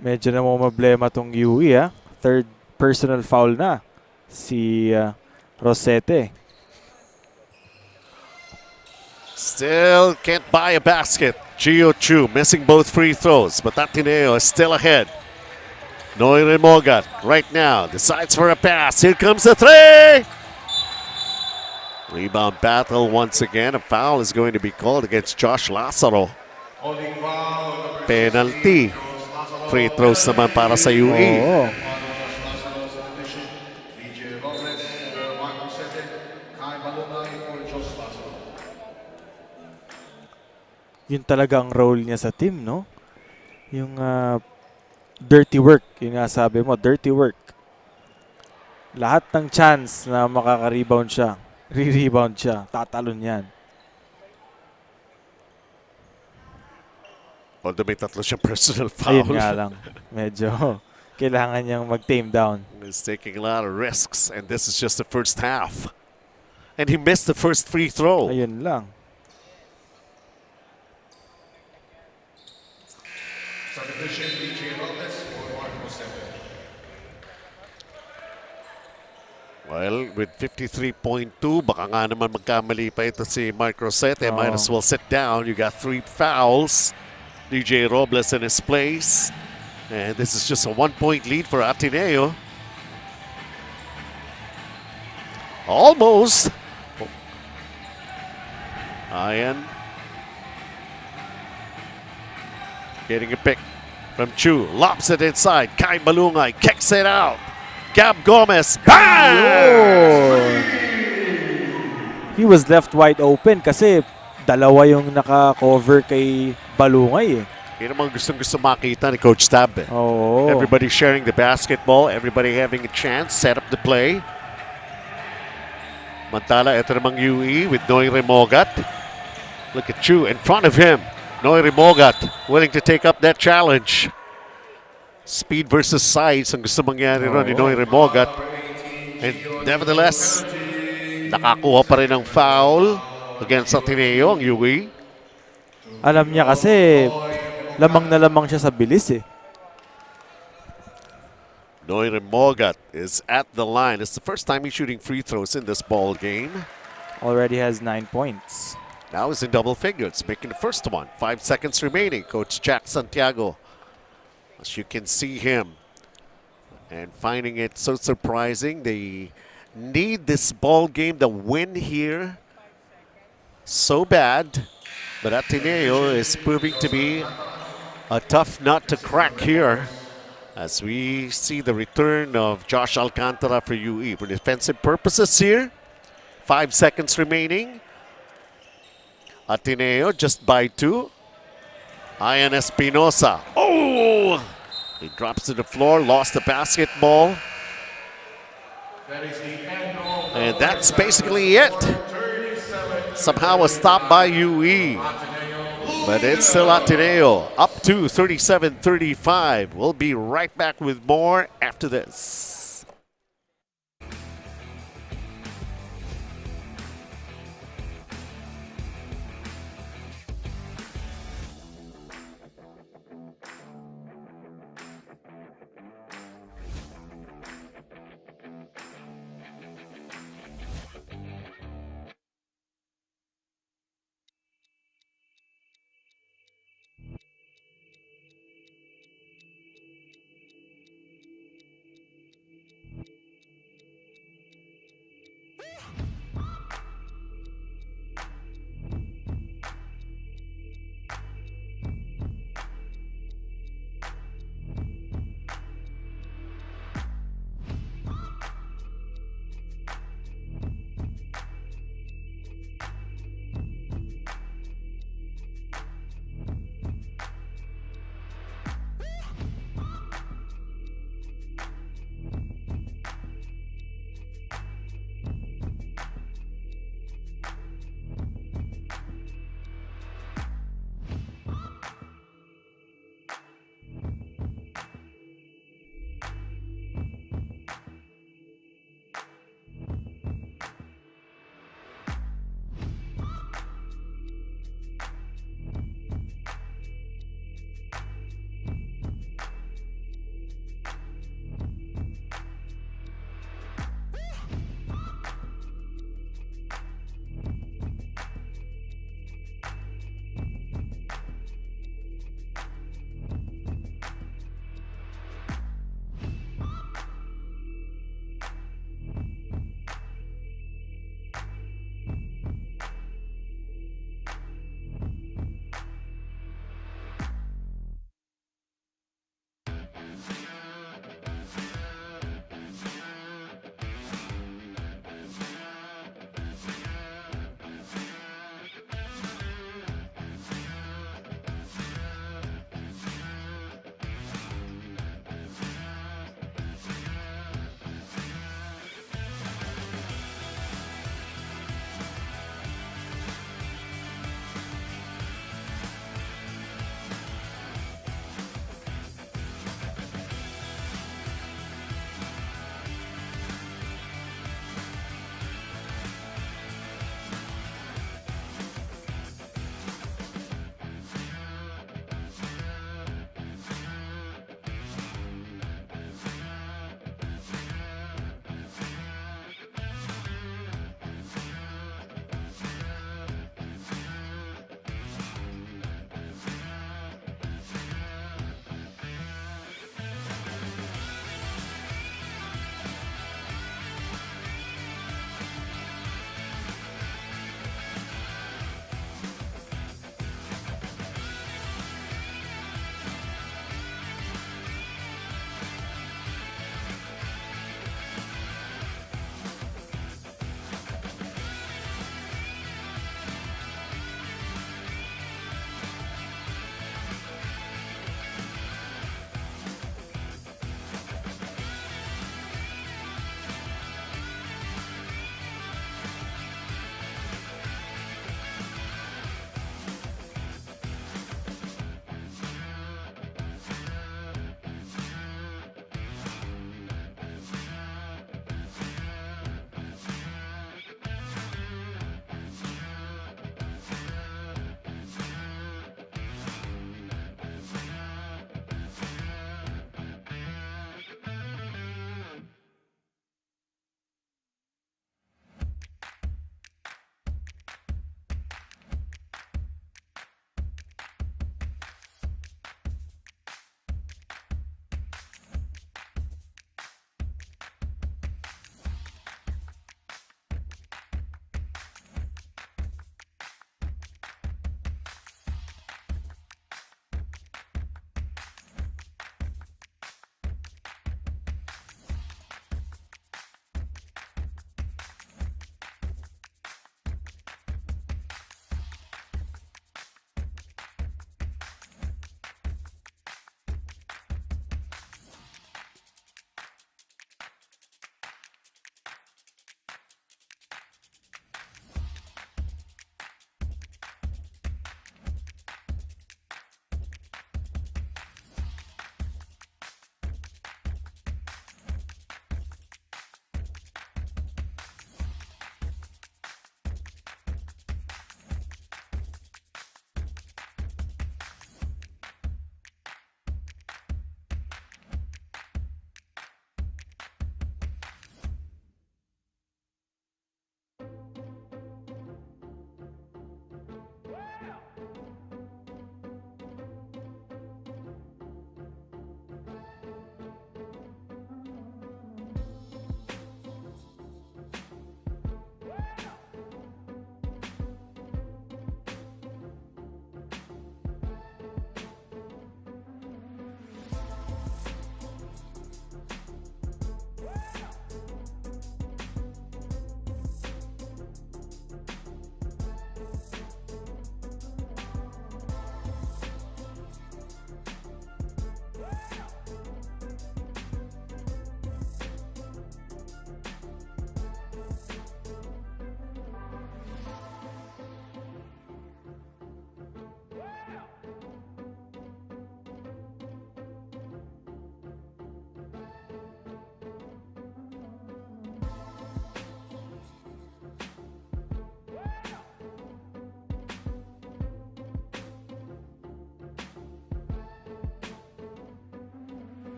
Medyo na mo problema tong UE ha. Third personal foul na si Rosette. Still can't buy a basket. Gio Chu missing both free throws, but Ateneo is still ahead. Noy Remogat right now decides for a pass. Here comes the three. Rebound battle once again. A foul is going to be called against Josh Lazaro. Holding foul, number Penalty. Free throws naman para sa UE. Oo. DJ Robles for Marco Sete, Kai Balumay for Josh Lasso. Yun talaga ang role niya sa team, no? Yung dirty work. Yung nga sabi mo, dirty work. Lahat ng chance na makaka-rebound siya, re-rebound siya, tatalon yan. Although may tatlo siyang personal foul. Ayun nga lang. Medyo kailangan niyang mag-tame down. He's taking a lot of risks, and this is just the first half. And he missed the first free throw. Ayun lang. Substitution, DJ Robles for Marco Sete. Well, with 53.2, baka nga naman magkamali pa ito si Mark Rosette. Might as well sit down. You got 3 fouls. DJ Robles in his place. And this is just a 1-point lead for Ateneo. Almost. Ayan. Getting a pick from Chu. Lobs it inside. Kai Malungay kicks it out. Gab Gomez. Bang! He was left wide open kasi dalawa yung naka-cover kay Balungay eh. Yun naman gustong-gusto makita ni Coach Tab. Oo. Everybody sharing the basketball. Everybody having a chance. Set up the play. Mantala, ito namang UE with Noy Remogat. Look at Chu in front of him. Noy Remogat willing to take up that challenge. Speed versus size ang gusto mangyari ron ni Noy Remogat. And nevertheless, nakakuha pa rin ng foul against Ateneo ang UE. Alam niya kasi lamang na lamang siya sa bilis eh. Noy Remogat is at the line. It's the first time he's shooting free throws in this ball game. Already has 9 points. Now he's in double figures, making the first one. 5 seconds remaining. Coach Jack Santiago, as you can see him, and finding it so surprising. They need this ball game, the win here, so bad. But Ateneo is proving to be a tough nut to crack here as we see the return of Josh Alcantara for UE. For defensive purposes here, 5 seconds remaining. Ateneo just by 2. Ian Espinosa. Oh! He drops to the floor, lost the basketball. And that's basically it. Somehow a stop by UE. But it's still Ateneo up to 37-35. We'll be right back with more after this.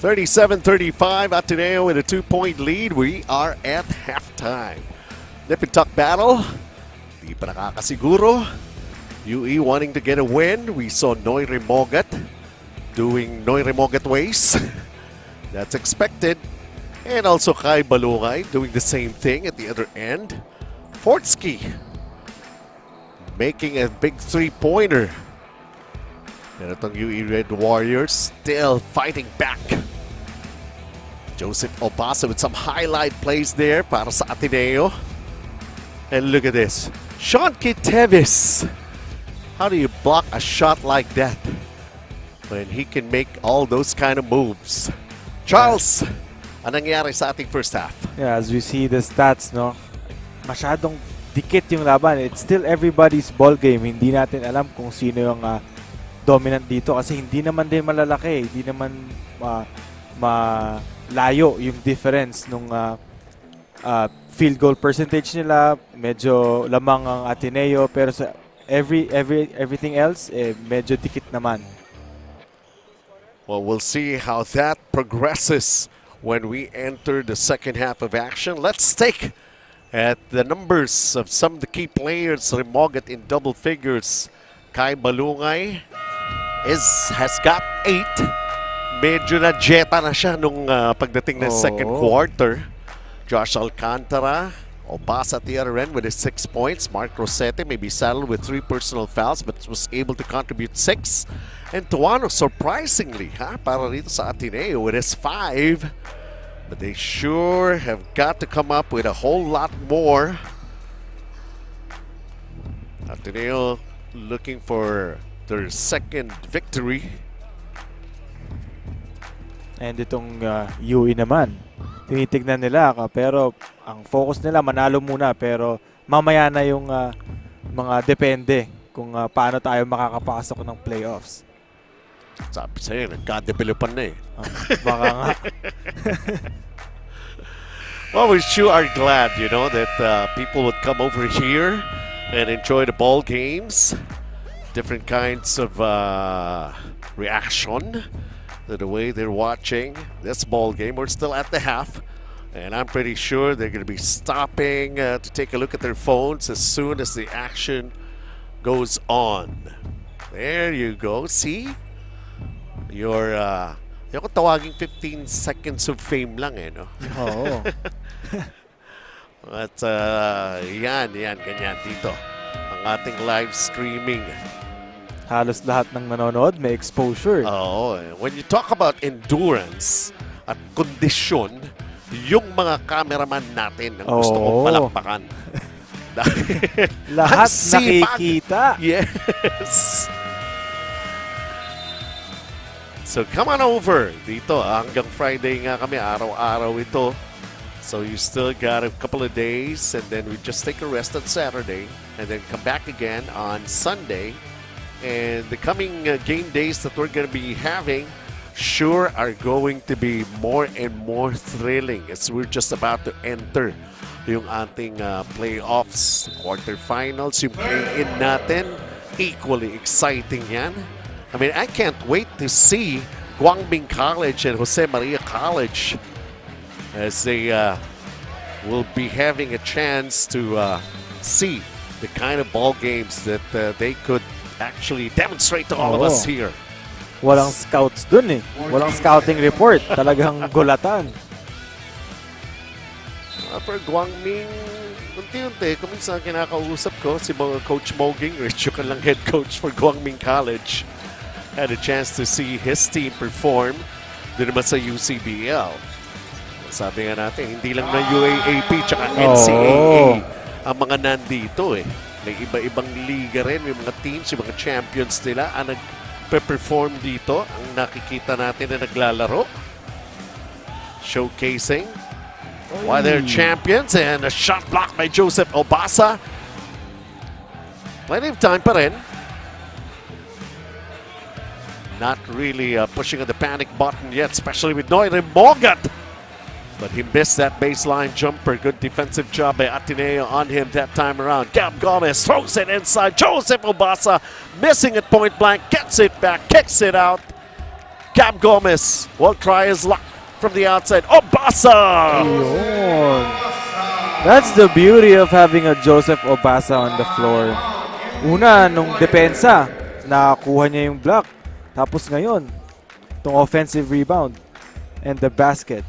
37-35, Ateneo with a 2-point lead. We are at halftime. Nip and tuck battle. Di pa nakakasiguro. UE wanting to get a win. We saw Noy Remogat doing Noy Remogat ways. That's expected. And also Kai Balungay doing the same thing at the other end. Fortsky making a big three-pointer. And itong UE Red Warriors still fighting back. Joseph Obasa with some highlight plays there para sa Ateneo. And look at this. Sean Kitevis. How do you block a shot like that when he can make all those kind of moves? Charles, anong nangyari sa ating first half? Yeah, as we see the stats, no, masyadong dikit yung laban. It's still everybody's ball game. Hindi natin alam kung sino yung dominant dito kasi hindi naman din malalaki. Hindi naman malayo yung difference nung field goal percentage nila. Medyo lamang ang Ateneo pero sa everything else medyo dikit naman. Well, we'll see how that progresses when we enter the second half of action. Let's take at the numbers of some of the key players. Remogat in double figures. Kai Balungay has got 8. Medyo na jeta na siya nung pagdating ng second quarter. Josh Alcantara, Obasa at the other end with his 6 points. Mark Rosete may be saddled with 3 personal fouls but was able to contribute 6. And Tuano surprisingly, para rito sa Ateneo with his 5. But they sure have got to come up with a whole lot more. Ateneo looking for their second victory. And itong UE naman, tinitignan nila pero ang focus nila manalo muna pero mamaya na yung mga depende kung paano tayo makakapasok ng playoffs. Sabi sa'yo, nagka-developan na eh. Baka nga. Well, we sure are glad, you know, that people would come over here and enjoy the ball games. Different kinds of reaction to the way they're watching this ball game. We're still at the half, and I'm pretty sure they're going to be stopping to take a look at their phones as soon as the action goes on. There you go. See? Your yung tawaging 15 seconds of fame lang eh, no? Oo. At yan, ganyan dito. Ang ating live streaming. Halos lahat ng nanonood may exposure. Oo. When you talk about endurance at kondisyon, yung mga cameraman natin ang gusto kong palakpakan. Lahat sipag. nakikita. Yes. So come on over dito. Hanggang Friday nga kami, araw-araw ito. So you still got a couple of days and then we just take a rest on Saturday and then come back again on Sunday. And the coming game days that we're going to be having sure are going to be more and more thrilling as we're just about to enter yung ating playoffs, quarterfinals, yung play-in natin. Equally exciting yan. I mean, I can't wait to see Guangbing College and Jose Maria College as they will be having a chance to see the kind of ball games that they could actually demonstrate to all of us here. Walang scouts dun eh. Walang scouting report. Talagang gulatan. For Guangming, unti-unti, kung minsan kinakausap ko si Coach Mo Gingrich, yung lang head coach for Guangming College. Had a chance to see his team perform doon naman sa UCBL. Sabi nga natin, hindi lang na UAAP tsaka NCAA ang mga nandito eh. May iba-ibang liga rin, may mga teams, yung mga champions nila ang nag-perform dito. Ang nakikita natin na naglalaro. Showcasing why they're champions, and a shot block by Joseph Obasa. Plenty of time pa rin. Not really pushing on the panic button yet, especially with Noy Remogat. But he missed that baseline jumper. Good defensive job by Ateneo on him that time around. Gab Gomez throws it inside. Joseph Obasa missing at point blank. Gets it back. Kicks it out. Cam Gomez will try his luck from the outside. Obasa! Yun. That's the beauty of having a Joseph Obasa on the floor. Una, nung depensa, nakakuha niya yung block. Tapos ngayon, itong offensive rebound and the basket.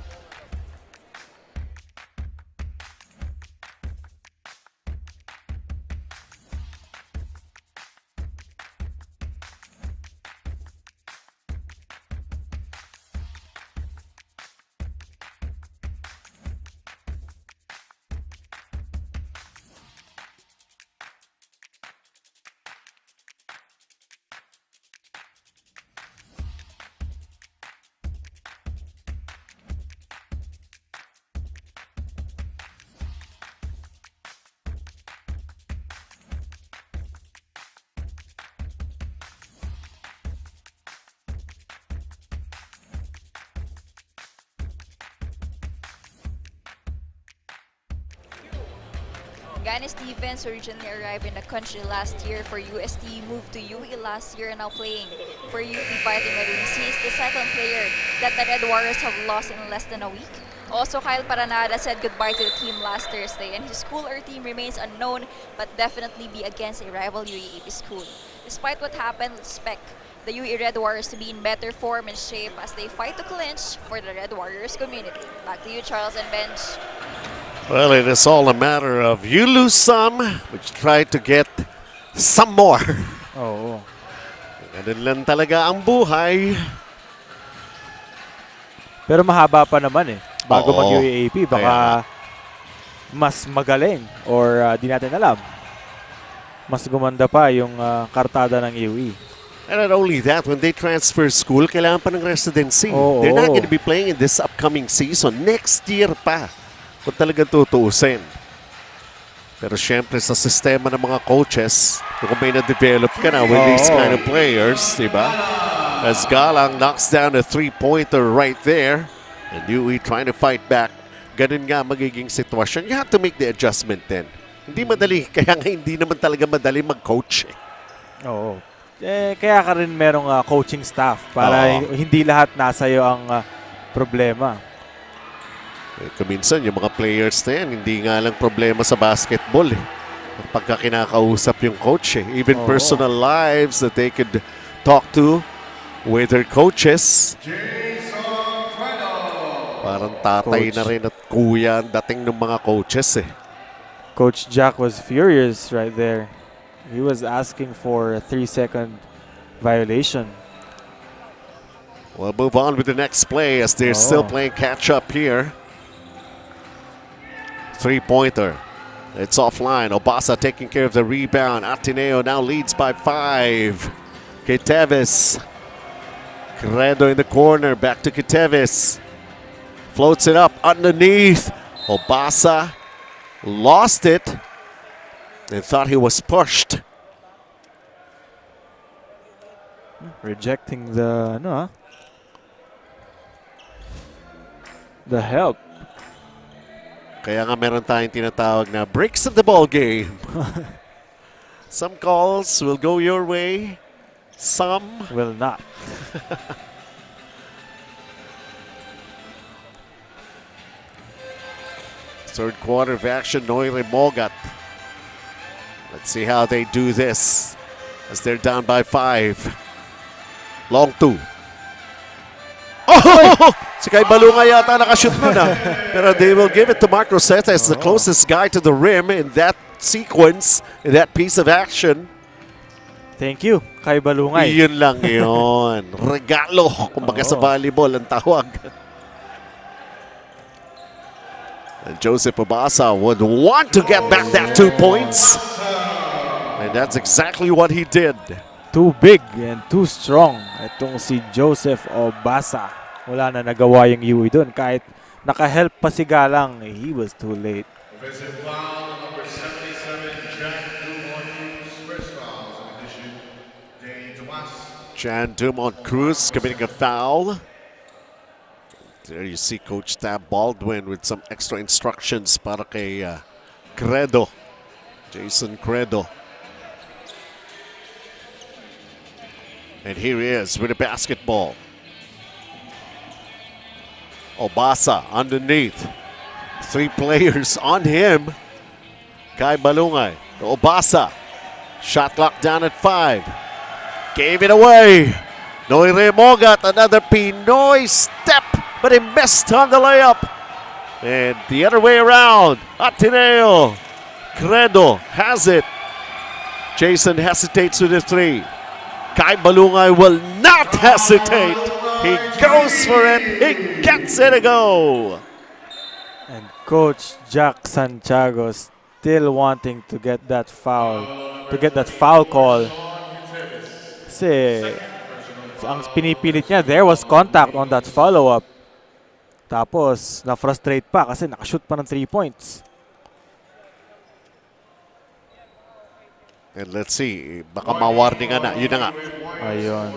Ghanaian Stevens originally arrived in the country last year for UST, moved to UE last year and now playing for UP Fighting Marines. He is the second player that the Red Warriors have lost in less than a week. Also, Kyle Paranada said goodbye to the team last Thursday, and his school or team remains unknown but definitely be against a rival UAAP school. Despite what happened, let's expect the UE Red Warriors to be in better form and shape as they fight to clinch for the Red Warriors community. Back to you, Charles and Benj. Well, it is all a matter of you lose some, but you try to get some more. Oo. Ganun lang talaga ang buhay. Pero mahaba pa naman eh. Bago Oo. mag-UAAP, baka Kaya mas magaling or di natin alam. Mas gumanda pa yung kartada ng UE. And not only that, when they transfer school, kailangan pa ng residency. Oo. They're not going to be playing in this upcoming season. Next year pa. Kung talagang tutuusin. Pero syempre sa sistema ng mga coaches, kung may na-develop ka na with these kind of players, diba? As Galang knocks down a three-pointer right there, and UE trying to fight back, ganun nga magiging sitwasyon. You have to make the adjustment then. Hindi madali, kaya nga hindi naman talaga madali mag-coach. Oo. Kaya ka rin merong coaching staff para hindi lahat nasa iyo ang problema. Kuminsan, yung mga players na yan, hindi nga lang problema sa basketball eh. Pagka kinakausap yung coach eh. Even personal lives that they could talk to with their coaches. Parang tatay na rin at kuya ang dating ng mga coaches eh. Coach Jack was furious right there. He was asking for a 3-second violation. We'll move on with the next play as they're still playing catch-up here. Three-pointer. It's offline. Obasa taking care of the rebound. Ateneo now leads by 5. Kiteves. Credo in the corner. Back to Kiteves. Floats it up underneath. Obasa lost it and thought he was pushed. Rejecting the the help. Kaya nga meron tayong tinatawag na breaks of the ball game. Some calls will go your way, some will not. Third quarter of action, Noire Mogat. Let's see how they do this as they're down by 5. Long 2. Oh! Si Kai Balunga yata nakashoot nun Pero they will give it to Mark Rosetta as the closest guy to the rim in that sequence, in that piece of action. Thank you, Kai Balungay. Yun lang yun. Regalo, kumbaga sa volleyball ang tawag. And Joseph Obasa would want to get back that 2 points. And that's exactly what he did. Too big and too strong. Itong si Joseph Obasa. Wala na nagawa yung UE doon. Kahit naka-help pa si Galang, he was too late. Offensive foul, number 77, Jack Dumont Cruz. First foul, in addition, Danny Tomas. Jan Dumont Cruz committing a foul. There you see Coach Tab Baldwin with some extra instructions para kay Credo. Jason Credo. And here he is with a basketball. Obasa underneath. 3 players on him. Kai Balungay to Obasa. Shot clock down at 5. Gave it away. Noire Mogat, another Pinoy step, but he missed on the layup. And the other way around, Ateneo Credo has it. Jason hesitates with the 3. Kai Balungay will not hesitate. He goes for it. He gets it a go. And Coach Jack Santiago still wanting to get that foul call. Kasi ang pinipilit niya, there was contact on that follow-up. Tapos, na-frustrate pa kasi nakashoot pa ng 3 points. And let's see, baka ma-warningan na. Yun na nga. Ayun.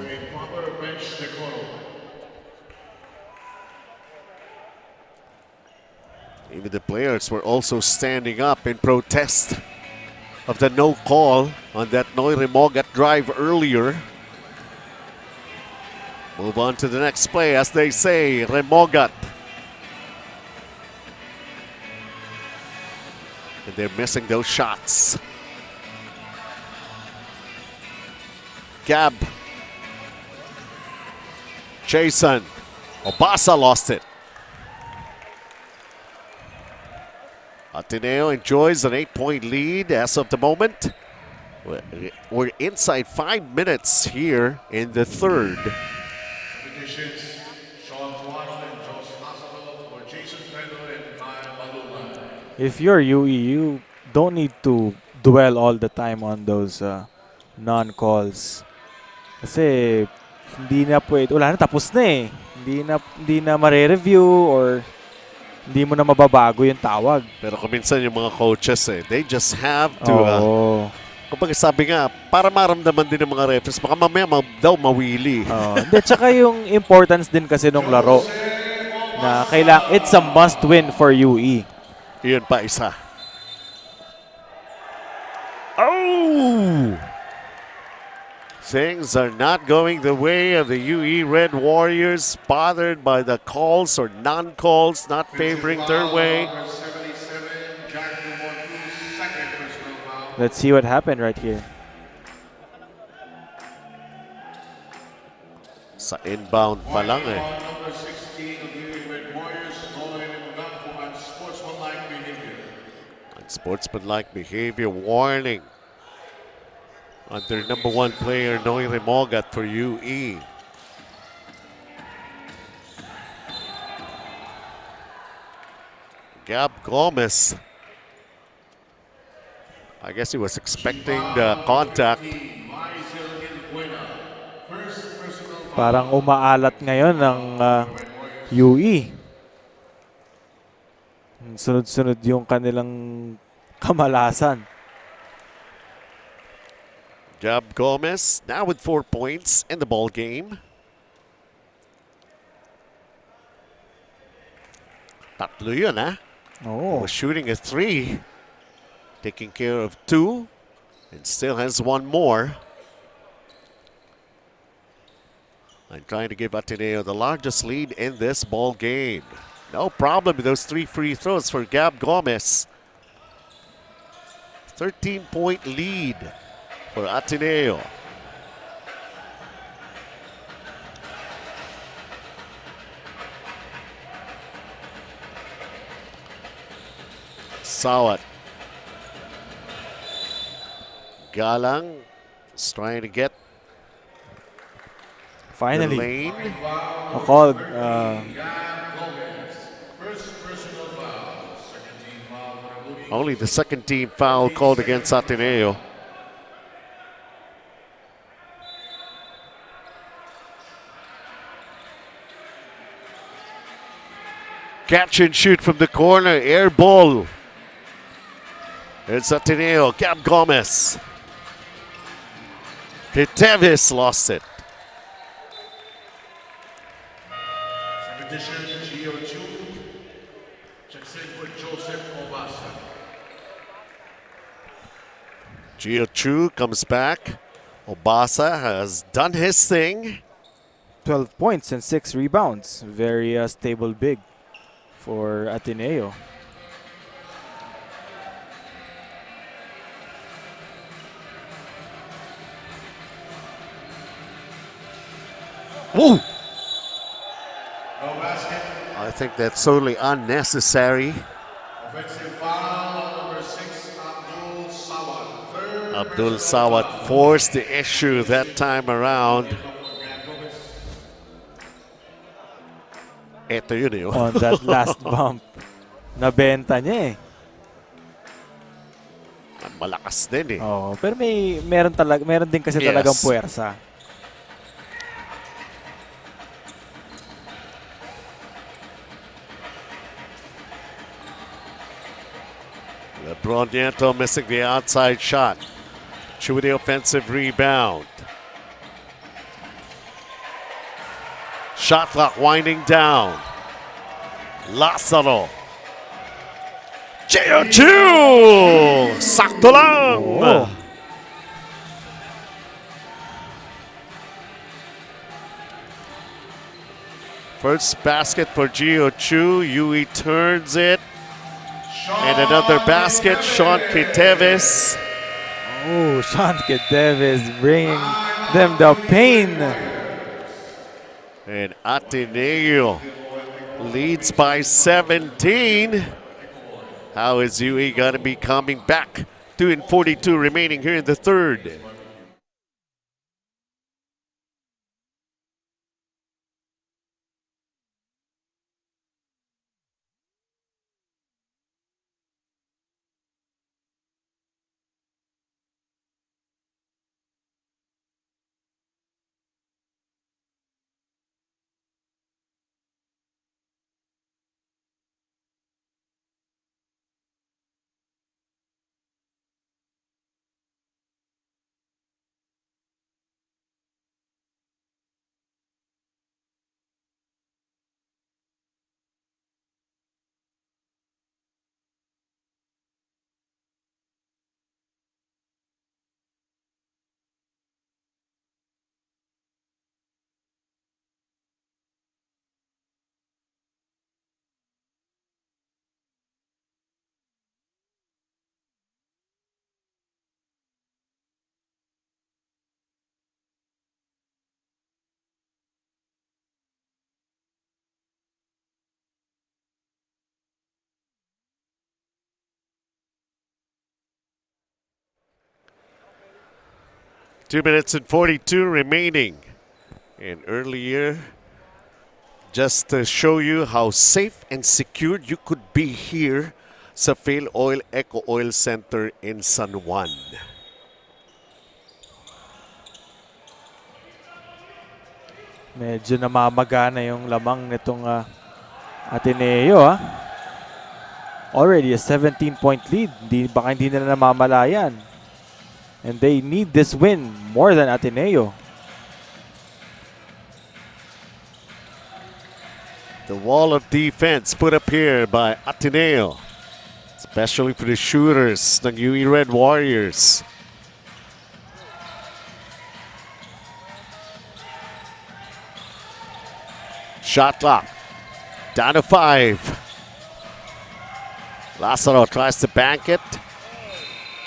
Even the players were also standing up in protest of the no call on that Noire Mogat drive earlier. Move on to the next play, as they say, Remogat. And they're missing those shots. Gab. Jason. Obasa lost it. Ateneo enjoys an 8-point lead as of the moment. We're inside 5 minutes here in the third. If you're UE, you don't need to dwell all the time on those non-calls. Kasi hindi na pwede, wala na, tapos na eh. Hindi na mare-review or hindi mo na mababago yung tawag. Pero kuminsan yung mga coaches they just have to, kapag sabi nga, para maramdaman din ng mga referees, baka mamaya daw mawili. Hindi, tsaka yung importance din kasi nung laro na it's a must win for UE. Iyon pa isa. Oh! Things are not going the way of the UE Red Warriors, bothered by the calls or non-calls not favoring their way. Let's see what happened right here. Sa inbound pa lang Unsportsmanlike behavior warning on their number 1 player, Noire Mogat for UE. Gab Gomez. I guess he was expecting the contact. Parang umaalat ngayon ng UE. Sunod-sunod yung kanilang kamalasan. Gab Gomez now with 4 points in the ball game. Tatlo yun, Oh. Was shooting a 3, taking care of 2, and still has 1 more. I'm trying to give Ateneo the largest lead in this ball game. No problem with those 3 free throws for Gab Gomez. 13-point lead for Ateneo. Sawat. Galang is trying to get Finally, the lane. a call. Only the second team foul called against Ateneo. Catch and shoot from the corner, air ball. It's Ateneo, Gab Gomez. Tevis lost it. Gio Chu comes back. Obasa has done his thing. 12 points and 6 rebounds. Very stable big for Ateneo. Woo! No basket. I think that's totally unnecessary. Offensive foul on number 6, Abdul Sawat. Third Abdul personal Sawat foul. forced the issue that time around. Ito yun eh. On that last bump. Nabenta niya eh. Malakas din eh. Oh, pero meron din kasi Yes. talagang puwersa. LeBron Nieto missing the outside shot. Chew the offensive rebound. Shot clock winding down. Lazaro. Gio sakto lang. Oh. First basket for Gio Chu. Yui turns it. And another basket, Sean Kiteves. Oh, Sean Davis bringing them the pain. And Ateneo leads by 17. How is UE going to be coming back? 2:42 remaining here in the third. Two minutes and 42 remaining. And earlier, just to show you how safe and secure you could be here sa Filoil EcoOil Center in San Juan. Medyo namamagana yung lamang nitong Ateneo. Already a 17-point lead. Baka hindi nila namamalayan. And they need this win more than Ateneo. The wall of defense put up here by Ateneo, especially for the shooters ng UE Red Warriors. Shot clock down to 5. Lazaro tries to bank it.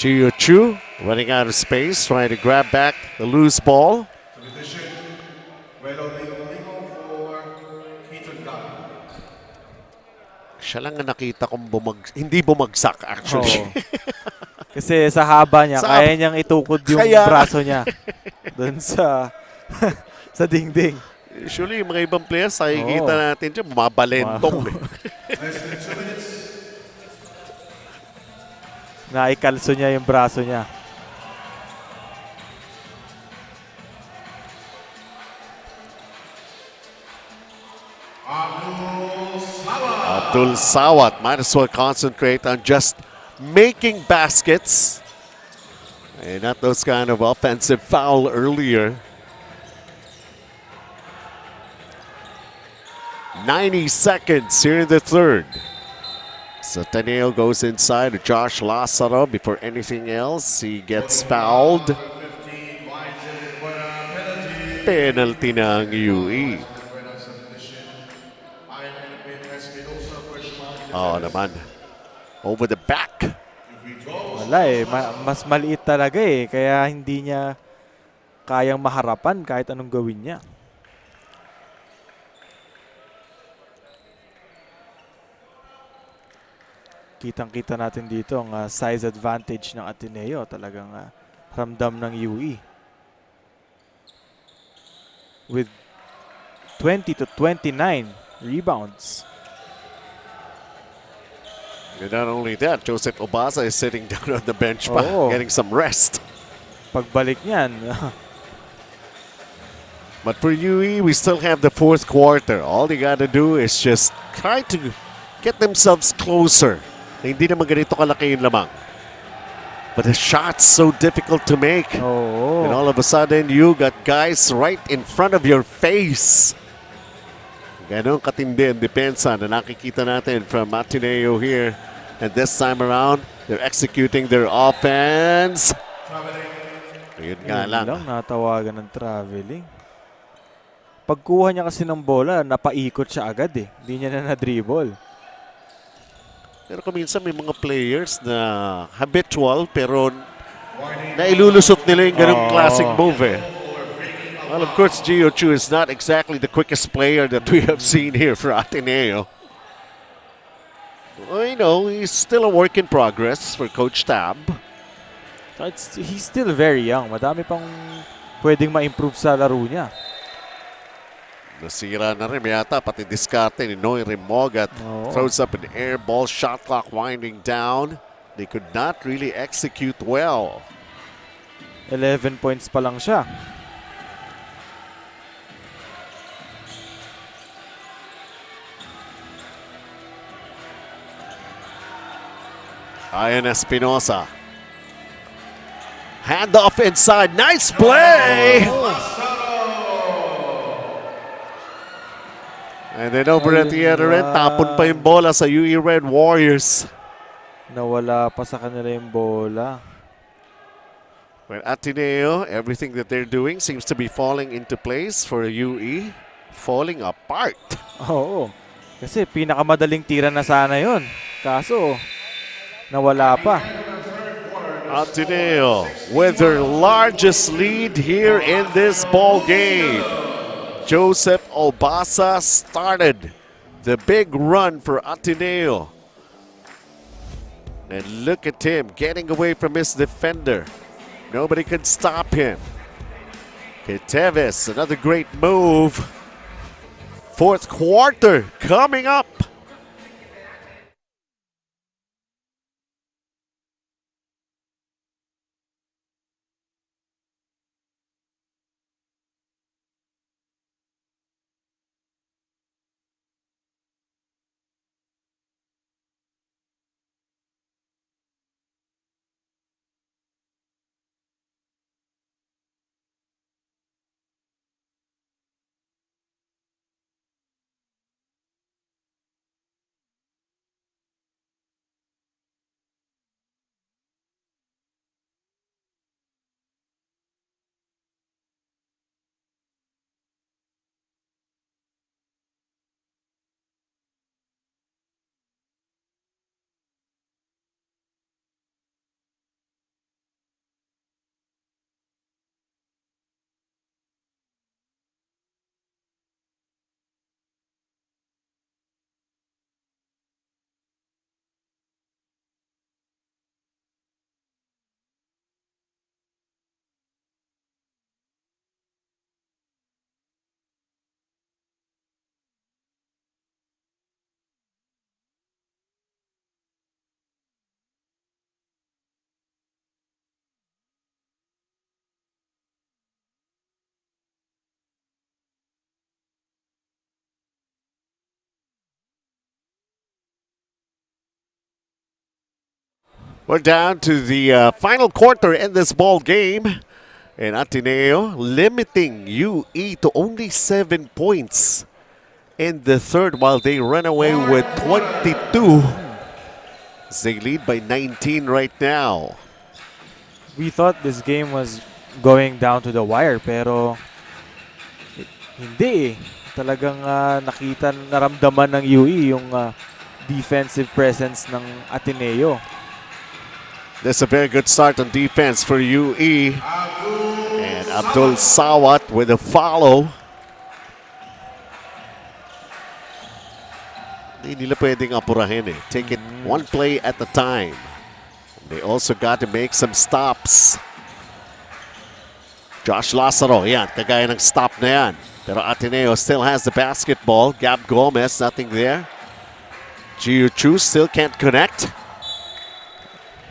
Gio Chu running out of space, trying to grab back the loose ball. Substitution. Well, for Keaton Gunn. Siya lang ang nakita kong hindi bumagsak actually. Oo. Kasi sa haba niya, Sa kaya niyang itukod yung Kaya- braso niya doon sa sa dingding. Usually, yung mga ibang players, nakikita natin dyan, bumabalentong. Wow. Less than 2 minutes. Naikalso niya yung braso niya. Abdul Sawat. Abdul Sawat might as well concentrate on just making baskets and not those kind of offensive foul earlier. 90 seconds here in the third. So Ateneo goes inside to Josh Lazaro. Before anything else, he gets fouled. 15 winds it for a penalty. penalty ng UE. Oh, naman. Over the back. Wala eh. Mas maliit talaga eh. Kaya hindi niya kayang maharapan kahit anong gawin niya. Kitang-kita natin dito ang size advantage ng Ateneo. Talagang ramdam ng UE. With 20 to 29 rebounds. And not only that, Joseph Obasa is sitting down on the bench pa, Oo. getting some rest. Pagbalik niyan, But for UE, we still have the fourth quarter. All they gotta do is just try to get themselves closer. Na hindi naman ganito kalaki yung lamang. But the shot's so difficult to make. oo. And all of a sudden, you got guys right in front of your face. Ganon katindi ang depensa na nakikita natin from Ateneo here. And this time around, they're executing their offense. Ayun nga lang. Natawagan ng traveling. Pagkuha niya kasi ng bola, napaikot siya agad eh. Hindi niya na na-dribble. Pero kuminsan may mga players na habitual pero nailulusot nila yung ganong classic move eh. Well, of course, Gio Chu is not exactly the quickest player that we have seen here for Ateneo. Well, you know, he's still a work in progress for Coach Tab. He's still very young. Madami pang pwedeng ma-improve sa laro niya. Nasira na rin yata pati diskarte ni Noy Remogat. Throws up an air ball, shot clock winding down. They could not really execute well. 11 points pa lang siya. Ian Espinosa. Hand off inside. Nice play! And then over at the other end, tapon pa yung bola sa UE Red Warriors. Nawala pa sa kanila yung bola. Well, Ateneo, everything that they're doing seems to be falling into place for UE. Falling apart. Oo. Kasi pinakamadaling tira na sana yun. Kaso, nawala pa. Ateneo with their largest lead here in this ball game. Joseph Obasa started the big run for Ateneo. And look at him getting away from his defender. Nobody can stop him. Keteves, another great move. Fourth quarter coming up. We're down to the final quarter in this ball game. And Ateneo limiting UE to only 7 points in the third while they run away with 22. They lead by 19 right now. We thought this game was going down to the wire pero Hindi eh. Talagang naramdaman ng UE yung defensive presence ng Ateneo. That's a very good start on defense for UE. And Abdul Sawat with a follow. Hindi nila pwedeng apurahin eh. Take it one play at a time. They also got to make some stops. Josh Lazaro, yan, kagaya ng stop na yan. Pero Ateneo still has the basketball. Gab Gomez, nothing there. Gio Chu still can't connect.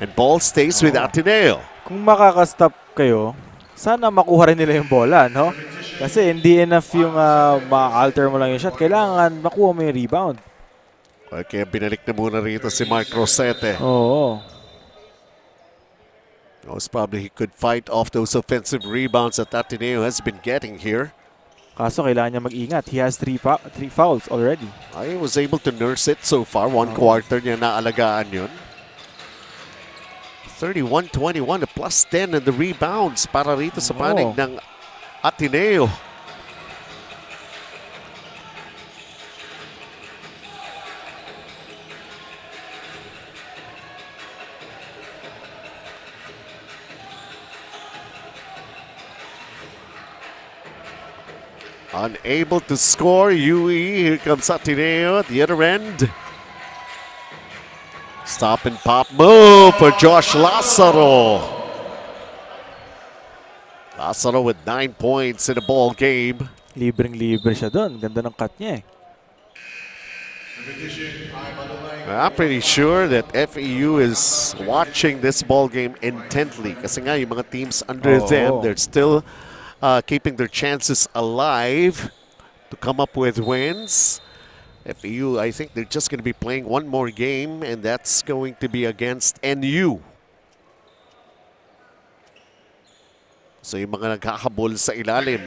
And ball stays with Ateneo. Kung makaka-stop kayo, sana makuha rin nila yung bola, no? Kasi hindi enough yung ma-alter mo lang yung shot. Kailangan makuha mo yung rebound. Okay, binalik na muna rito si Mark Rosete. Oo. Most probably he could fight off those offensive rebounds that Ateneo has been getting here. Kaso kailangan niya mag-ingat. He has three fouls already. I was able to nurse it so far. One quarter niya naalagaan yun. 31-21, a plus 10 in the rebounds para rito sa panig ng Ateneo. Unable to score, UE. Here comes Ateneo at the other end. Stop and pop move for Josh Lazaro. Lazaro with 9 points in the ball game. Libreng-libre siya doon. Ganda ng cut niya eh. I'm pretty sure that FEU is watching this ball game intently. Kasi nga yung mga teams under them, they're still keeping their chances alive to come up with wins. FEU, I think they're just going to be playing one more game, and that's going to be against NU. So yung mga naghahabol sa ilalim.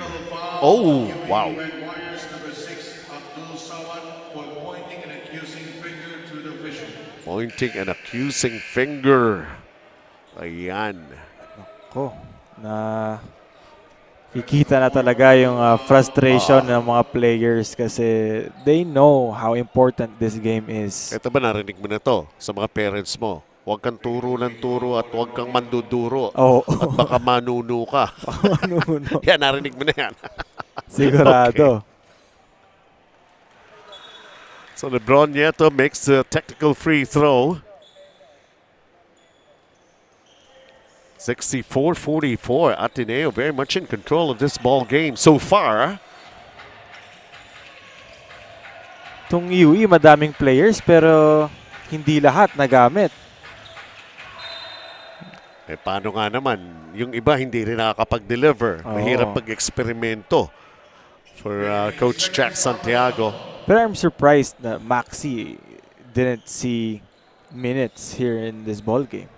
Oh, wow. Pointing an accusing finger. Ayan. Nako, kikita na talaga yung frustration ng mga players kasi they know how important this game is. Ito ba narinig mo na to sa mga parents mo? Huwag kang turo ng turo at huwag kang manduduro. At baka manuno ka. Manuno. Yan, narinig mo na yan. Sigurado. Okay. So LeBron Nieto makes the technical free throw. 64-44. Ateneo very much in control of this ball game so far. Itong UE, madaming players pero hindi lahat nagamit. Eh paano nga naman? Yung iba hindi rin nakakapag-deliver. Mahirap pag-eksperimento for Coach Jack Santiago. Pero I'm surprised na Maxi didn't see minutes here in this ball game.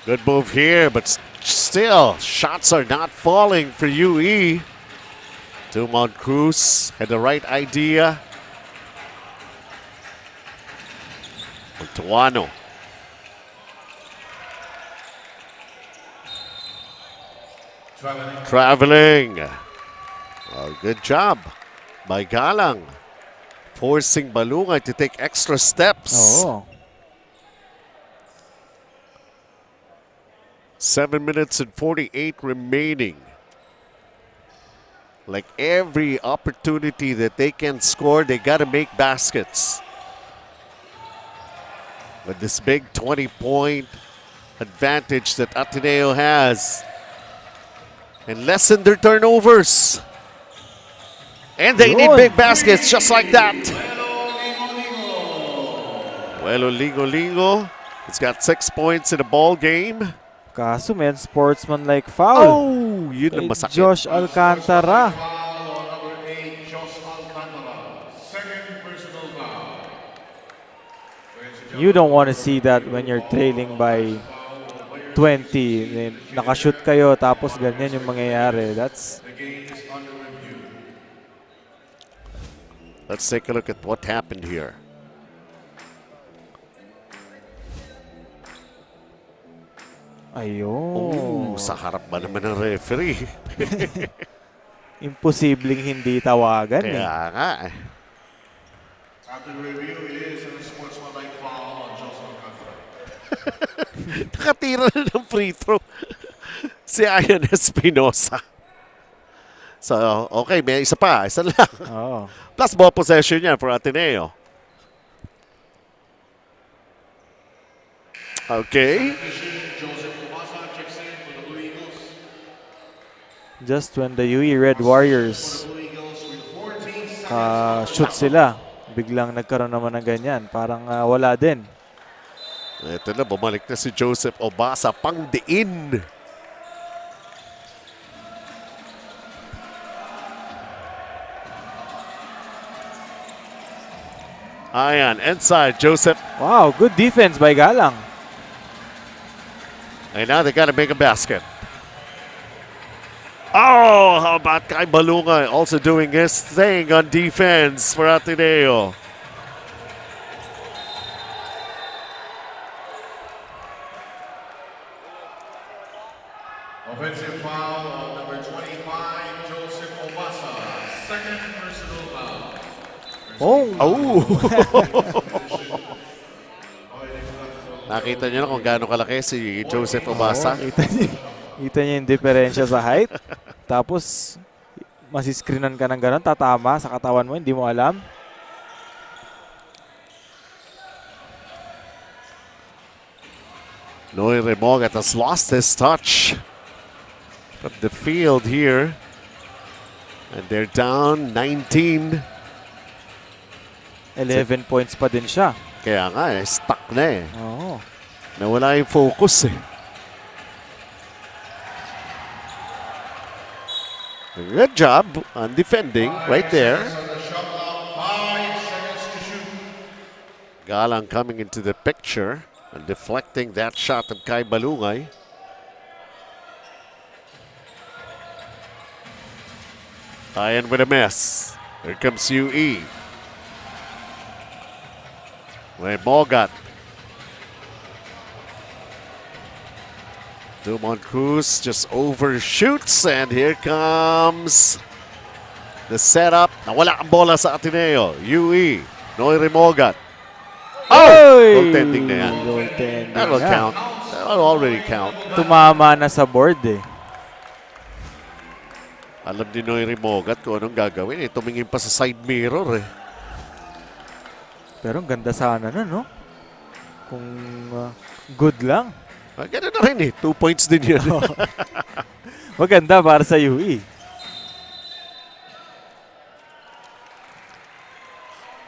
Good move here, but still, shots are not falling for UE. Dumont Cruz had the right idea. Tuano. Traveling. Good job by Galang. Forcing Balungay to take extra steps. 7 minutes and 48 remaining. Like every opportunity that they can score, they got to make baskets. With this big 20-point advantage that Ateneo has. And lessen their turnovers. And they need big baskets just like that. Well, Lingo. He's got 6 points in the ball game. Kaso may sportsman-like foul. Yun ang masakit. Josh Alcantara. You don't want to see that when you're trailing by 20. Nakashoot kayo tapos ganyan yung mangyayari. That's... Let's take a look at what happened here. Ayun. Sa harap ba naman ng referee? Imposibleng hindi tawagan eh. Kaya nga eh. After the review, it is an unsportsmanlike foul on Joseph Alcantara. Nakatira na ng free throw si Ian Espinosa. So, okay, may isa pa. Isa lang. Oo. Plus ball possession niya for Ateneo. Okay. Joseph Obasa checks in for the Blue Eagles. Just when the UE Red Warriors Blue Eagles with 14 seconds. shoot sila, biglang nagkaroon naman ng ganyan. Parang wala din. Ito na, bumalik na si Joseph Obasa, pang diin. Ayan, inside, Joseph. Wow, good defense by Galang. And now they got to make a basket. Oh, how about Kai Balunga also doing his thing on defense for Ateneo. Offensive foul on number 25, Joseph Obasa. Second personal foul. Oh, Nakita niyo na kung gaano kalaki si Joseph Obasa. kita niyo yung diferensya sa height. Tapos, masiscreenan ka ng gano'n, tatama sa katawan mo, hindi mo alam. Noy Remogat has lost his touch from the field here. And they're down 19. 11 points pa din siya. Kaya nga eh, stuck na eh. Oo. Nawala yung focus eh. Good job on defending right there. On the shot clock, 5 seconds to shoot. Galang coming into the picture and deflecting that shot of Kai Balungay. Ian with a miss. Here comes UE. Ray Mogat. Dumont Cruz just overshoots, and here comes the setup. Nawala ang bola sa Ateneo. UE. Noy Remogat. Oh! Goaltending na yan. Goaltending That will na. count. That will already count. Tumama na sa board eh. Alam ni Noy Remogat kung anong gagawin eh. Tumingin pa sa side mirror eh. Pero ang ganda sana na, no? Kung good lang. Ganun na rin eh. 2 points din yun. Maganda para sa UE.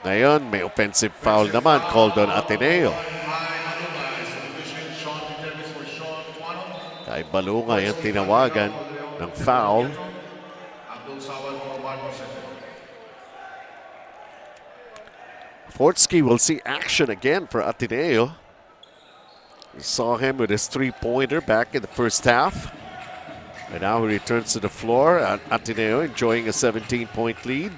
Ngayon, may offensive foul naman called on Ateneo. Kay Balungay ang tinawagan ng foul. Fortsky will see action again for Ateneo. We saw him with his three-pointer back in the first half. And now he returns to the floor at Ateneo, enjoying a 17-point lead.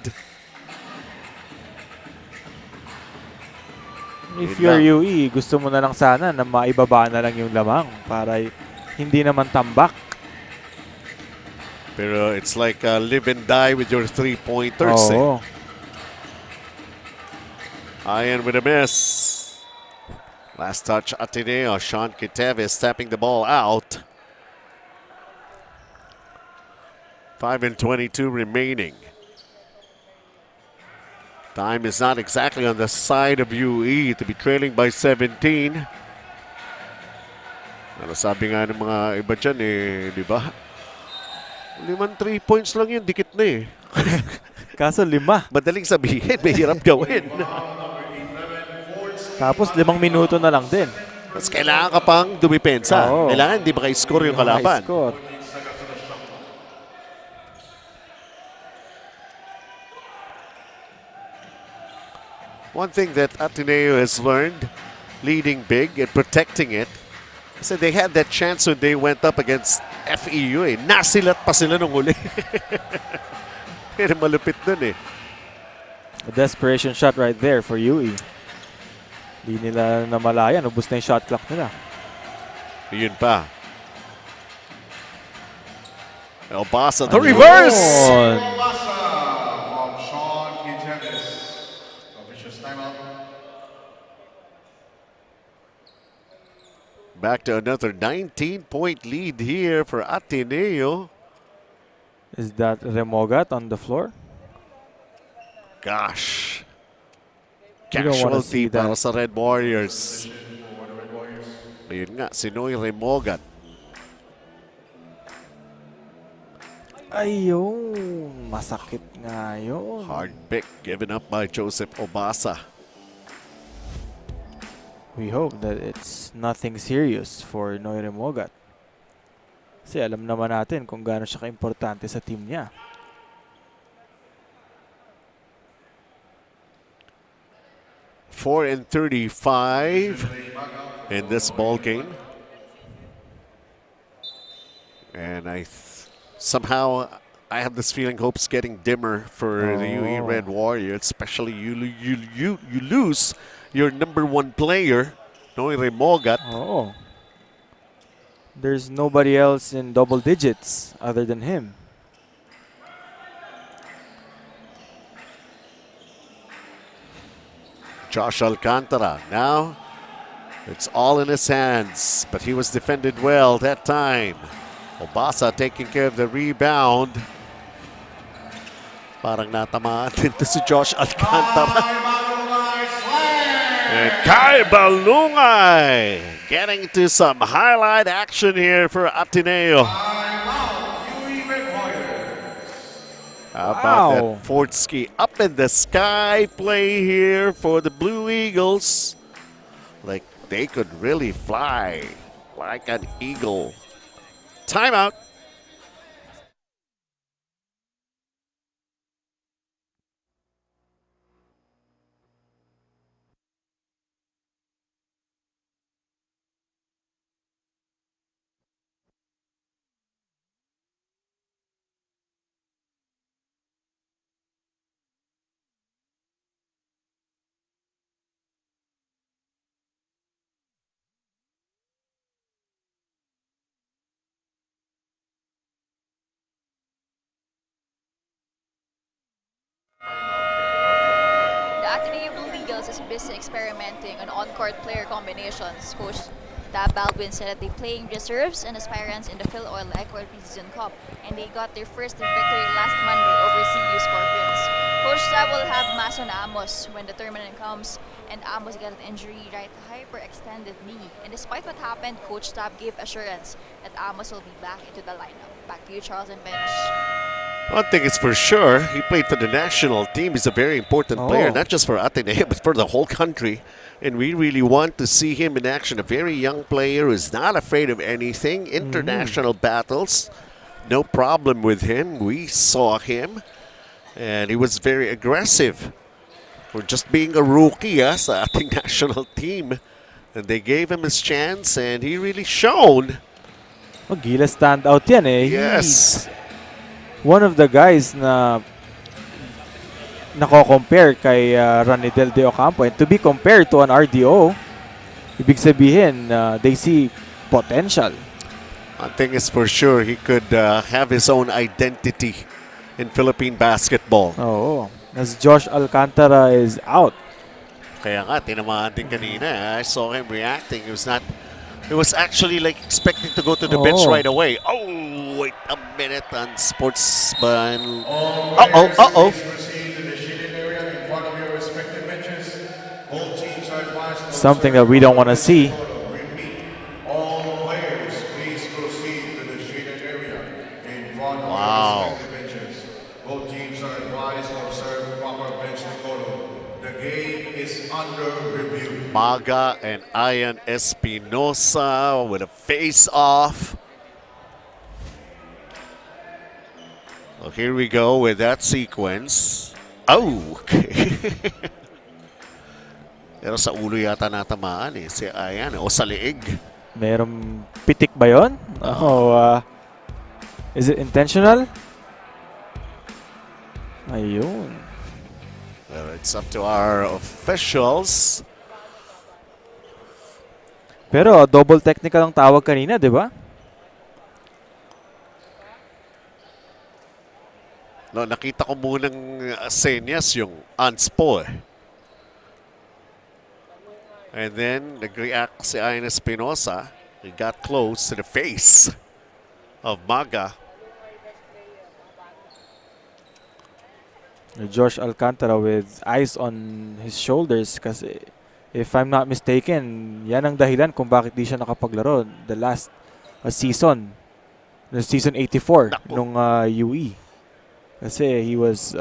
If you're UE, gusto mo na lang sana na maibaba na lang yung lamang para hindi naman tambak. Pero it's like live and die with your three-pointers. Oo. Ian with a miss. Last touch, Ateneo. Sean Quiteves tapping the ball out. 5:22 remaining. Time is not exactly on the side of UE to be trailing by 17. Pero sabi nga ng mga iba dyan eh, di ba? 5 3 points lang yun, dikit na eh. Kaso 5. Madaling sabihin, mahirap gawin. Tapos 5 minuto na lang din. Mas kailangan ka pang dumipensa. Oo. Kailangan hindi maka-score yung kalaban. Score. One thing that Ateneo has learned, leading big and protecting it, kasi they had that chance when they went up against FEU eh. Nasilat pa sila nung uli. Pero malupit dun eh. A desperation shot right there for UE. Di nila namalayan. Ubus na yung shot clock nila. Yun pa. Obasa, the reverse! Ayun. Obasa from Sean Gutierrez. Officials timeout. Back to another 19-point lead here for Ateneo. Is that Remogat on the floor? Gosh. You don't wanna Casualty see that. para sa Red Warriors. For the Red Warriors. Ayun nga, si Noy Remogat. Ayun. Masakit nga yun. Hard pick given up by Joseph Obasa. We hope that it's nothing serious for Noy Remogat. Kasi alam naman natin kung gaano siya ka-importante sa team niya. Four and 35 in this ball game. And somehow I have this feeling hope's getting dimmer for the UE Red Warriors, especially you lose your number one player, Noy Remogat. Oh. There's nobody else in double digits other than him. Josh Alcantara, now it's all in his hands, but he was defended well that time. Obasa taking care of the rebound. Parang natamaan din to si Josh Alcantara. And Kai Balungay getting to some highlight action here for Ateneo. How about that Fortsky up in the sky play here for the Blue Eagles? Like they could really fly like an eagle. Timeout. The Ateneo Blue Eagles is busy experimenting on on-court player combinations. Coach Tab Baldwin said that they're playing reserves and aspirants in the Filoil EcoOil Preseason Cup, and they got their first victory last Monday over CU Scorpions. Coach Tab will have Mason Amos when the tournament comes, and Amos got an injury right hyperextended knee. And despite what happened, Coach Tab gave assurance that Amos will be back into the lineup. Back to you, Charles and Bench. One thing is for sure, he played for the national team. He's a very important player, Oh. not just for Ateneo, but for the whole country. And we really want to see him in action. A very young player who's not afraid of anything. International battles, no problem with him. We saw him, and he was very aggressive for just being a rookie sa ating national team. And they gave him his chance, and he really shone. Oh, Gila stand out yan eh. Yes. He's one of the guys na nako-compare kay Ranidel de Ocampo, and to be compared to an RDO, ibig sabihin they see potential. One thing is for sure, he could have his own identity in Philippine basketball. Oo. As Josh Alcantara is out. Kaya nga, tinamaan din kanina. I saw him reacting. He was actually like expecting to go to the bench right away. Oh, wait a minute on Sportsman. Uh-oh. Something that we don't want to see. All players, please proceed to the shaded area in front of Wow. your respective benches. Both teams are advised to observe proper bench decorum. The game is under review. Maga and Ian Espinosa with a face-off. Well, here we go with that sequence. Oh, okay. Pero sa ulo yata natamaan si Ian o sa liig. Merong pitik ba yun? Is it intentional? Ayun. It's up to our officials. Pero double technical ang tawag kanina, di ba? No, nakita ko munang senyas yung unspo eh. And then, nag-react si Ian Espinosa. He got close to the face of Maga. Josh Alcantara with eyes on his shoulders kasi if I'm not mistaken, yan ang dahilan kung bakit di siya nakapaglaro the last season. The season 84 Naku. nung UE. Kasi he was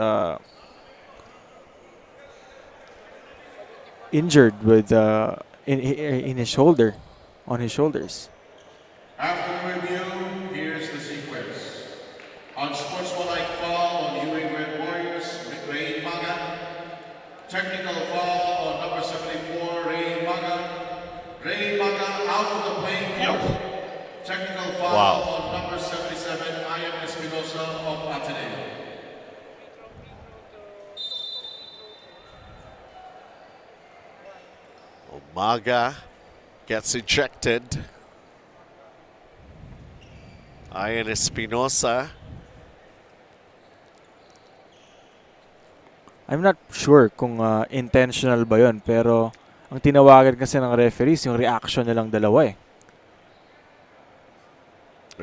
injured with in his shoulder, on his shoulders. After the review, here's the sequence. Unsportsmanlike foul on UA Red Warriors, Ray Maga. Technical foul on number 74, Ray Maga. Ray Maga out of the playing field. Technical foul Wow. on number 77, Ian Espinosa of Ateneo. Maga gets ejected. Ian Espinosa. I'm not sure kung intentional ba yon, pero ang tinawagan kasi ng referees yung reaction nilang dalawa eh.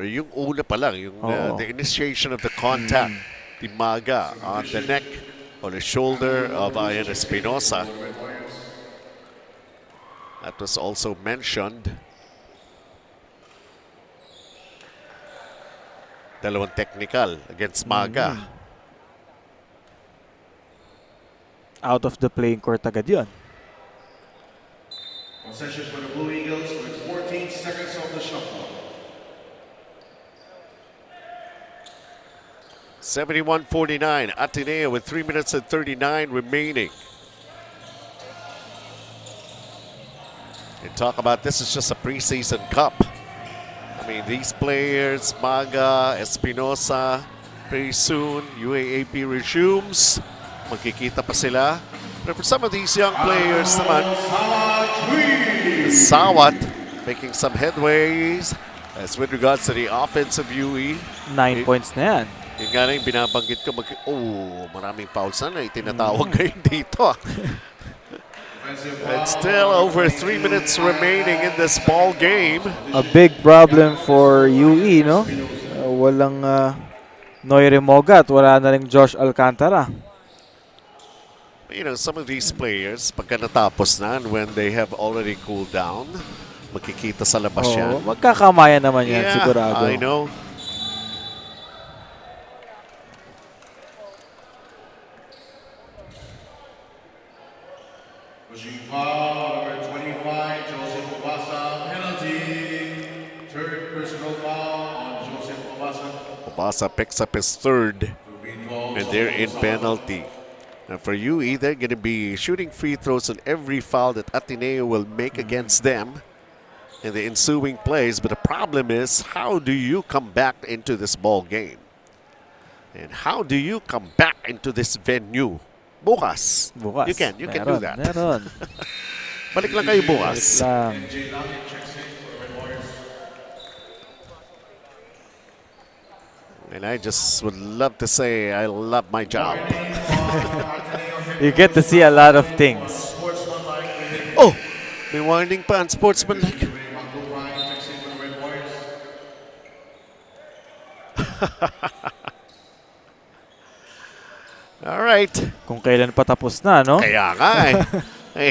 Yung una pa lang, yung the initiation of the contact. The Maga on the neck, on the shoulder of Ian Espinosa. That was also mentioned. Dalawang technical against Maga. Out of the playing court agad yun. Possession for the Blue Eagles with 14 seconds on the shot clock. 71-49, Ateneo with 3 minutes and 39 remaining. And talk about this is just a preseason cup. I mean, these players, Maga, Espinosa, pretty soon, UAAP resumes. Magkikita pa sila. But for some of these young players naman, Sawat making some headways as with regards to the offensive UE. 9 points na yan. Yung nga na yung binabanggit ko, maraming fouls na itinatawag ngayon dito. And still over 3 minutes remaining in this ball game. A big problem for UE, no? Walang Noire Mogat, wala na rin Josh Alcantara. You know, some of these players, pagka natapos na, and when they have already cooled down, makikita sa labas yan. Magkakamayan naman yan, Yeah, sigurado. I know. Pushing foul, number 25, Joseph Obasa, penalty. Third personal foul on Joseph Obasa. Obasa picks up his third, and they're in penalty. Now for UE, they're going to be shooting free throws on every foul that Ateneo will make against them in the ensuing plays. But the problem is, how do you come back into this ball game? And how do you come back into this venue? Bukas. Bukas. You can do that. Meron. Balik lang kayo bukas. Balik lang. And I just would love to say I love my job. You get to see a lot of things. Oh, may warning pa ang sportsmanlike. All right. Kung kailan pa tapos na, no? Kaya nga eh.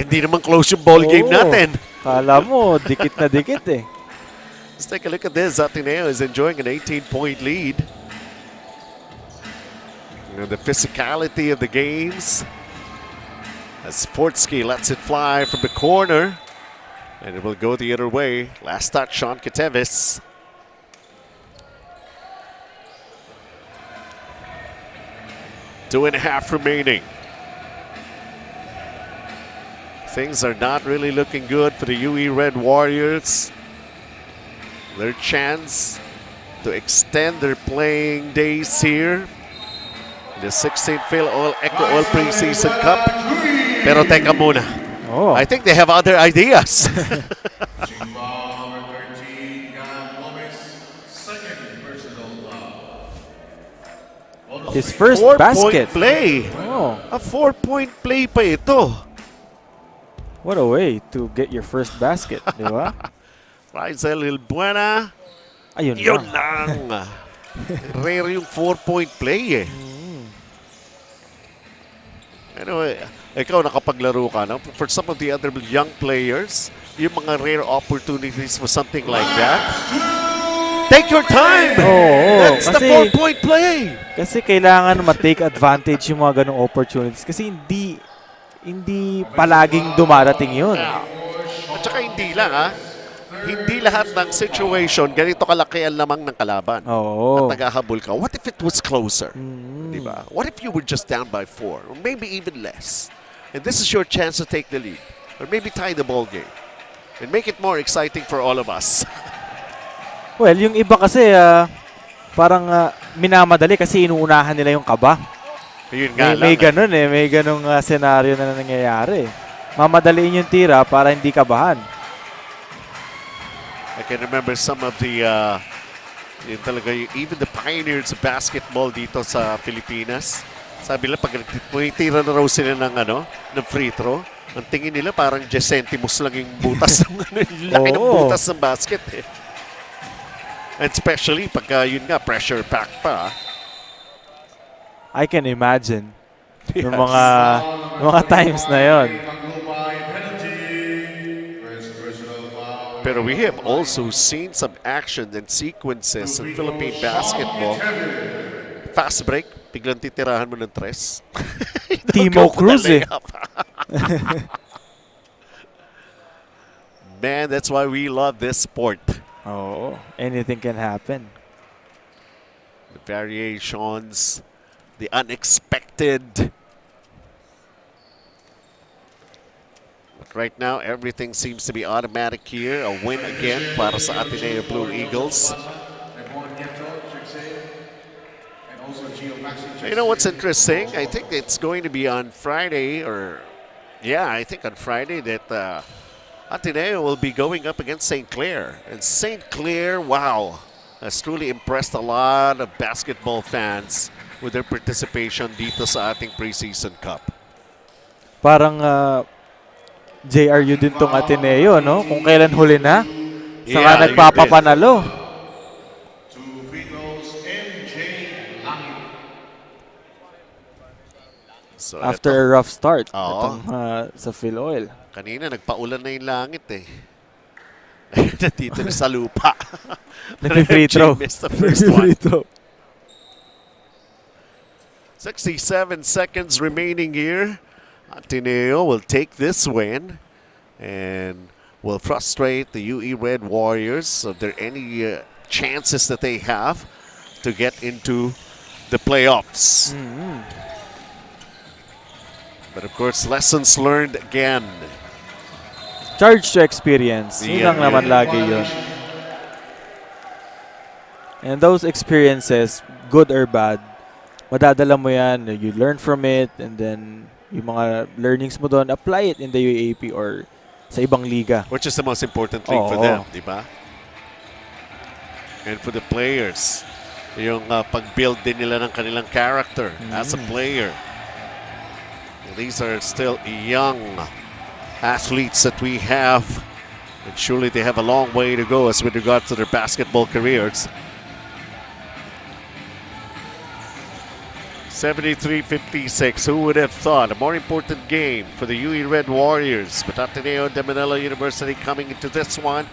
Hindi naman close yung ball game natin. Kala mo, dikit na dikit eh. Let's take a look at this. Ateneo is enjoying an 18-point lead. You know, the physicality of the games. As Fortsky lets it fly from the corner. And it will go the other way. Last touch, Sean Katevis. Two and a half remaining. Things are not really looking good for the UE Red Warriors. Their chance to extend their playing days here The 16th Filoil EcoOil Preseason Cup. Pero teka muna. Oh. I think they have other ideas. Foul number 13, Gab Gomez, second personal foul. His first 4-point basket. play. Oh, A 4-point play pa ito. what a way to get your first basket, di ba? Rizel Ilbuena. Ayun Yun lang. lang. Rare yung 4-point play eh. Anyway, ikaw nakapaglaro ka na. For some of the other young players, yung mga rare opportunities for something like that, take your time! Oo, That's the kasi- 4-point play! Kasi kailangan ma-take advantage yung mga ganong opportunities. Kasi hindi palaging dumarating yun. At saka hindi lang hindi lahat ng situation ganito kalaki ang lamang ng kalaban. Oo. At naghahabol ka. What if it was closer? Mm. Diba? What if you were just down by 4 or maybe even less? And this is your chance to take the lead or maybe tie the ball game and make it more exciting for all of us. Well, yung iba kasi parang minamadali kasi inuunahan nila yung kaba. Yun nga May lang. ganun may ganung senaryo na nangyayari. Mamadaliin yung tira para hindi kabahan. I can remember some of the yun talaga, even the pioneers of basketball dito sa Pilipinas. Sabi nila, pag tira na raw sila ng free throw, ang tingin nila parang 10 centimos lang yung butas ng yung laki ng Oo. butas ng basket eh. And especially pagka yun nga, pressure pack pa. I can imagine yung Yes. mga times na yon. Tacloban penalty. First personal foul. Pero we have also seen some action and sequences in Philippine basketball. Fast break, biglang titirahan mo ng tres. Timo Cruz eh. Man, that's why we love this sport. Oo, anything can happen. The variations, the unexpected. But right now, everything seems to be automatic here. A win again para sa Ateneo Blue Eagles. You know what's interesting? I think it's going to be on Friday, I think on Friday that Ateneo will be going up against St. Clair. And St. Clair, wow, has truly impressed a lot of basketball fans with their participation dito sa ating preseason cup. Parang JRU din tong Ateneo, no? Kung kailan huli na, saka Yeah, nagpapapanalo. To Filoil's MJ Langit. So After eto, a rough start Oo. itong, sa Filoil. kanina nagpaulan na yung langit eh. Nandito na sa lupa. Nag-free throw. Missed the first one. Free throw. 67 seconds remaining here. Ateneo will take this win and will frustrate the UE Red Warriors. Are there any chances that they have to get into the playoffs? But of course, lessons learned again. Charge to experience. Yun Yeah, lang naman lagi yun. And those experiences, good or bad, madadala mo yan, you learn from it, and then yung mga learnings mo doon, apply it in the UAP or sa ibang liga. Which is the most important thing for Oo. them, di ba? And for the players, yung pag-build din nila ng kanilang character as a player. These are still young athletes that we have. And surely they have a long way to go as with regards to their basketball careers. 73-56. Who would have thought? A more important game for the UE Red Warriors. But Ateneo de Manila University coming into this one,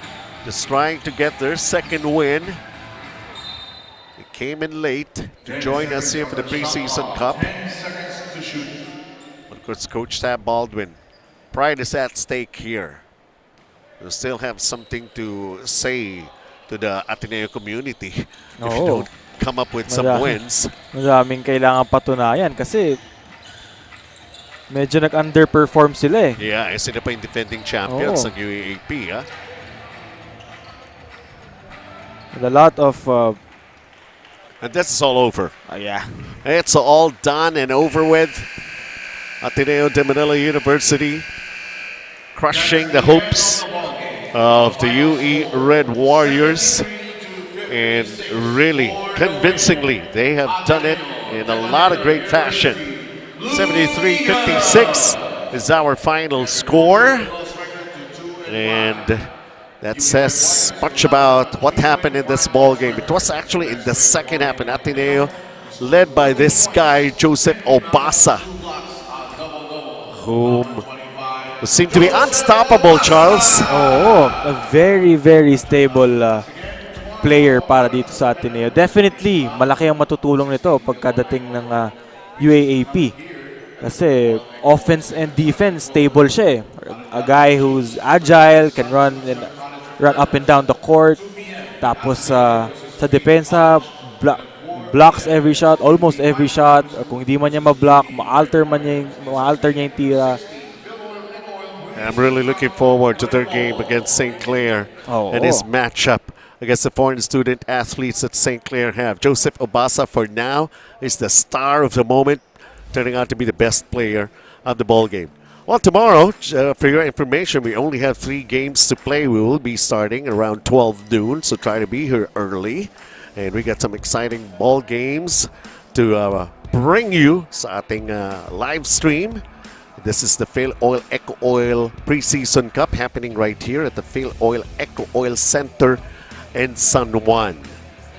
just trying to get their second win. They came in late to join us here for the preseason cup. 10 seconds to shoot. Of course, Coach Tab Baldwin, pride is at stake here. You still have something to say to the Ateneo community if you Oo. don't come up with some Marami. wins. Maraming kailangan patunayan kasi medyo nag-underperform sila eh. Yeah, sila pa yung defending champions Oo. ng UAAP. Ha? And a lot of And this is all over. Yeah. It's all done and over with. Ateneo de Manila University crushing the hopes of the UE Red Warriors. And really, convincingly, they have done it in a lot of great fashion. 73-56 is our final score. And that says much about what happened in this ball game. It was actually in the second half, and Ateneo, led by this guy, Joseph Obasa, whom seemed to be unstoppable, Charles. Oo, a very, very stable player para dito sa Ateneo. Definitely, malaki ang matutulong nito pagkadating ng UAAP. Kasi offense and defense, stable siya eh. A guy who's agile, can run up and down the court. Tapos sa depensa, blocks every shot, almost every shot. Or kung hindi man niya ma-block, ma-alter niya yung tira. I'm really looking forward to their game against St. Clair and his matchup against the foreign student athletes that St. Clair have. Joseph Obasa, for now, is the star of the moment, turning out to be the best player of the ball game. Well, tomorrow, for your information, we only have 3 games to play. We will be starting around 12 noon, so try to be here early. And we got some exciting ball games to bring you sa ating live stream. This is the Filoil EcoOil Preseason Cup happening right here at the Filoil EcoOil Center in San Juan.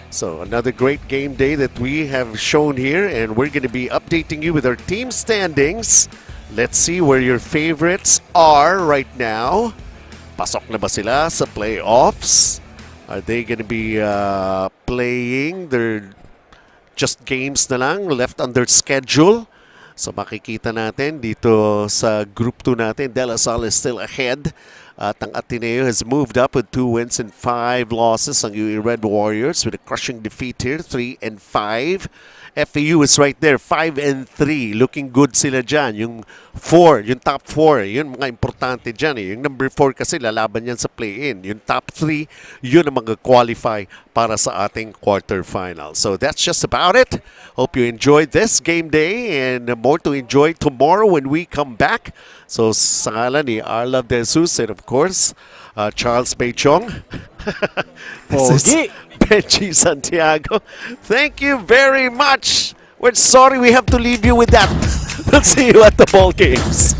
So another great game day that we have shown here, and we're going to be updating you with our team standings. Let's see where your favorites are right now. Pasok na ba sila sa playoffs? Are they going to be playing their just games na lang left on their schedule? So makikita natin dito sa Group 2 natin, De La Salle is still ahead. At ang Ateneo has moved up with 2 wins and 5 losses. Ang UE Red Warriors with a crushing defeat here, 3-5. FAU is right there, 5-3. Looking good sila dyan. Yung 4, yung top 4, yun mga importante dyan. Yung number 4 kasi lalaban yan sa play-in. Yung top 3, yun ang mga qualify para sa ating quarterfinal. So that's just about it. Hope you enjoyed this game day and more to enjoy tomorrow when we come back. So sa ngalan ni Arlov De Jesus and of course, Charles Beichong. This is Benji Santiago. Thank you very much. We're sorry we have to leave you with that. We'll see you at the ball games.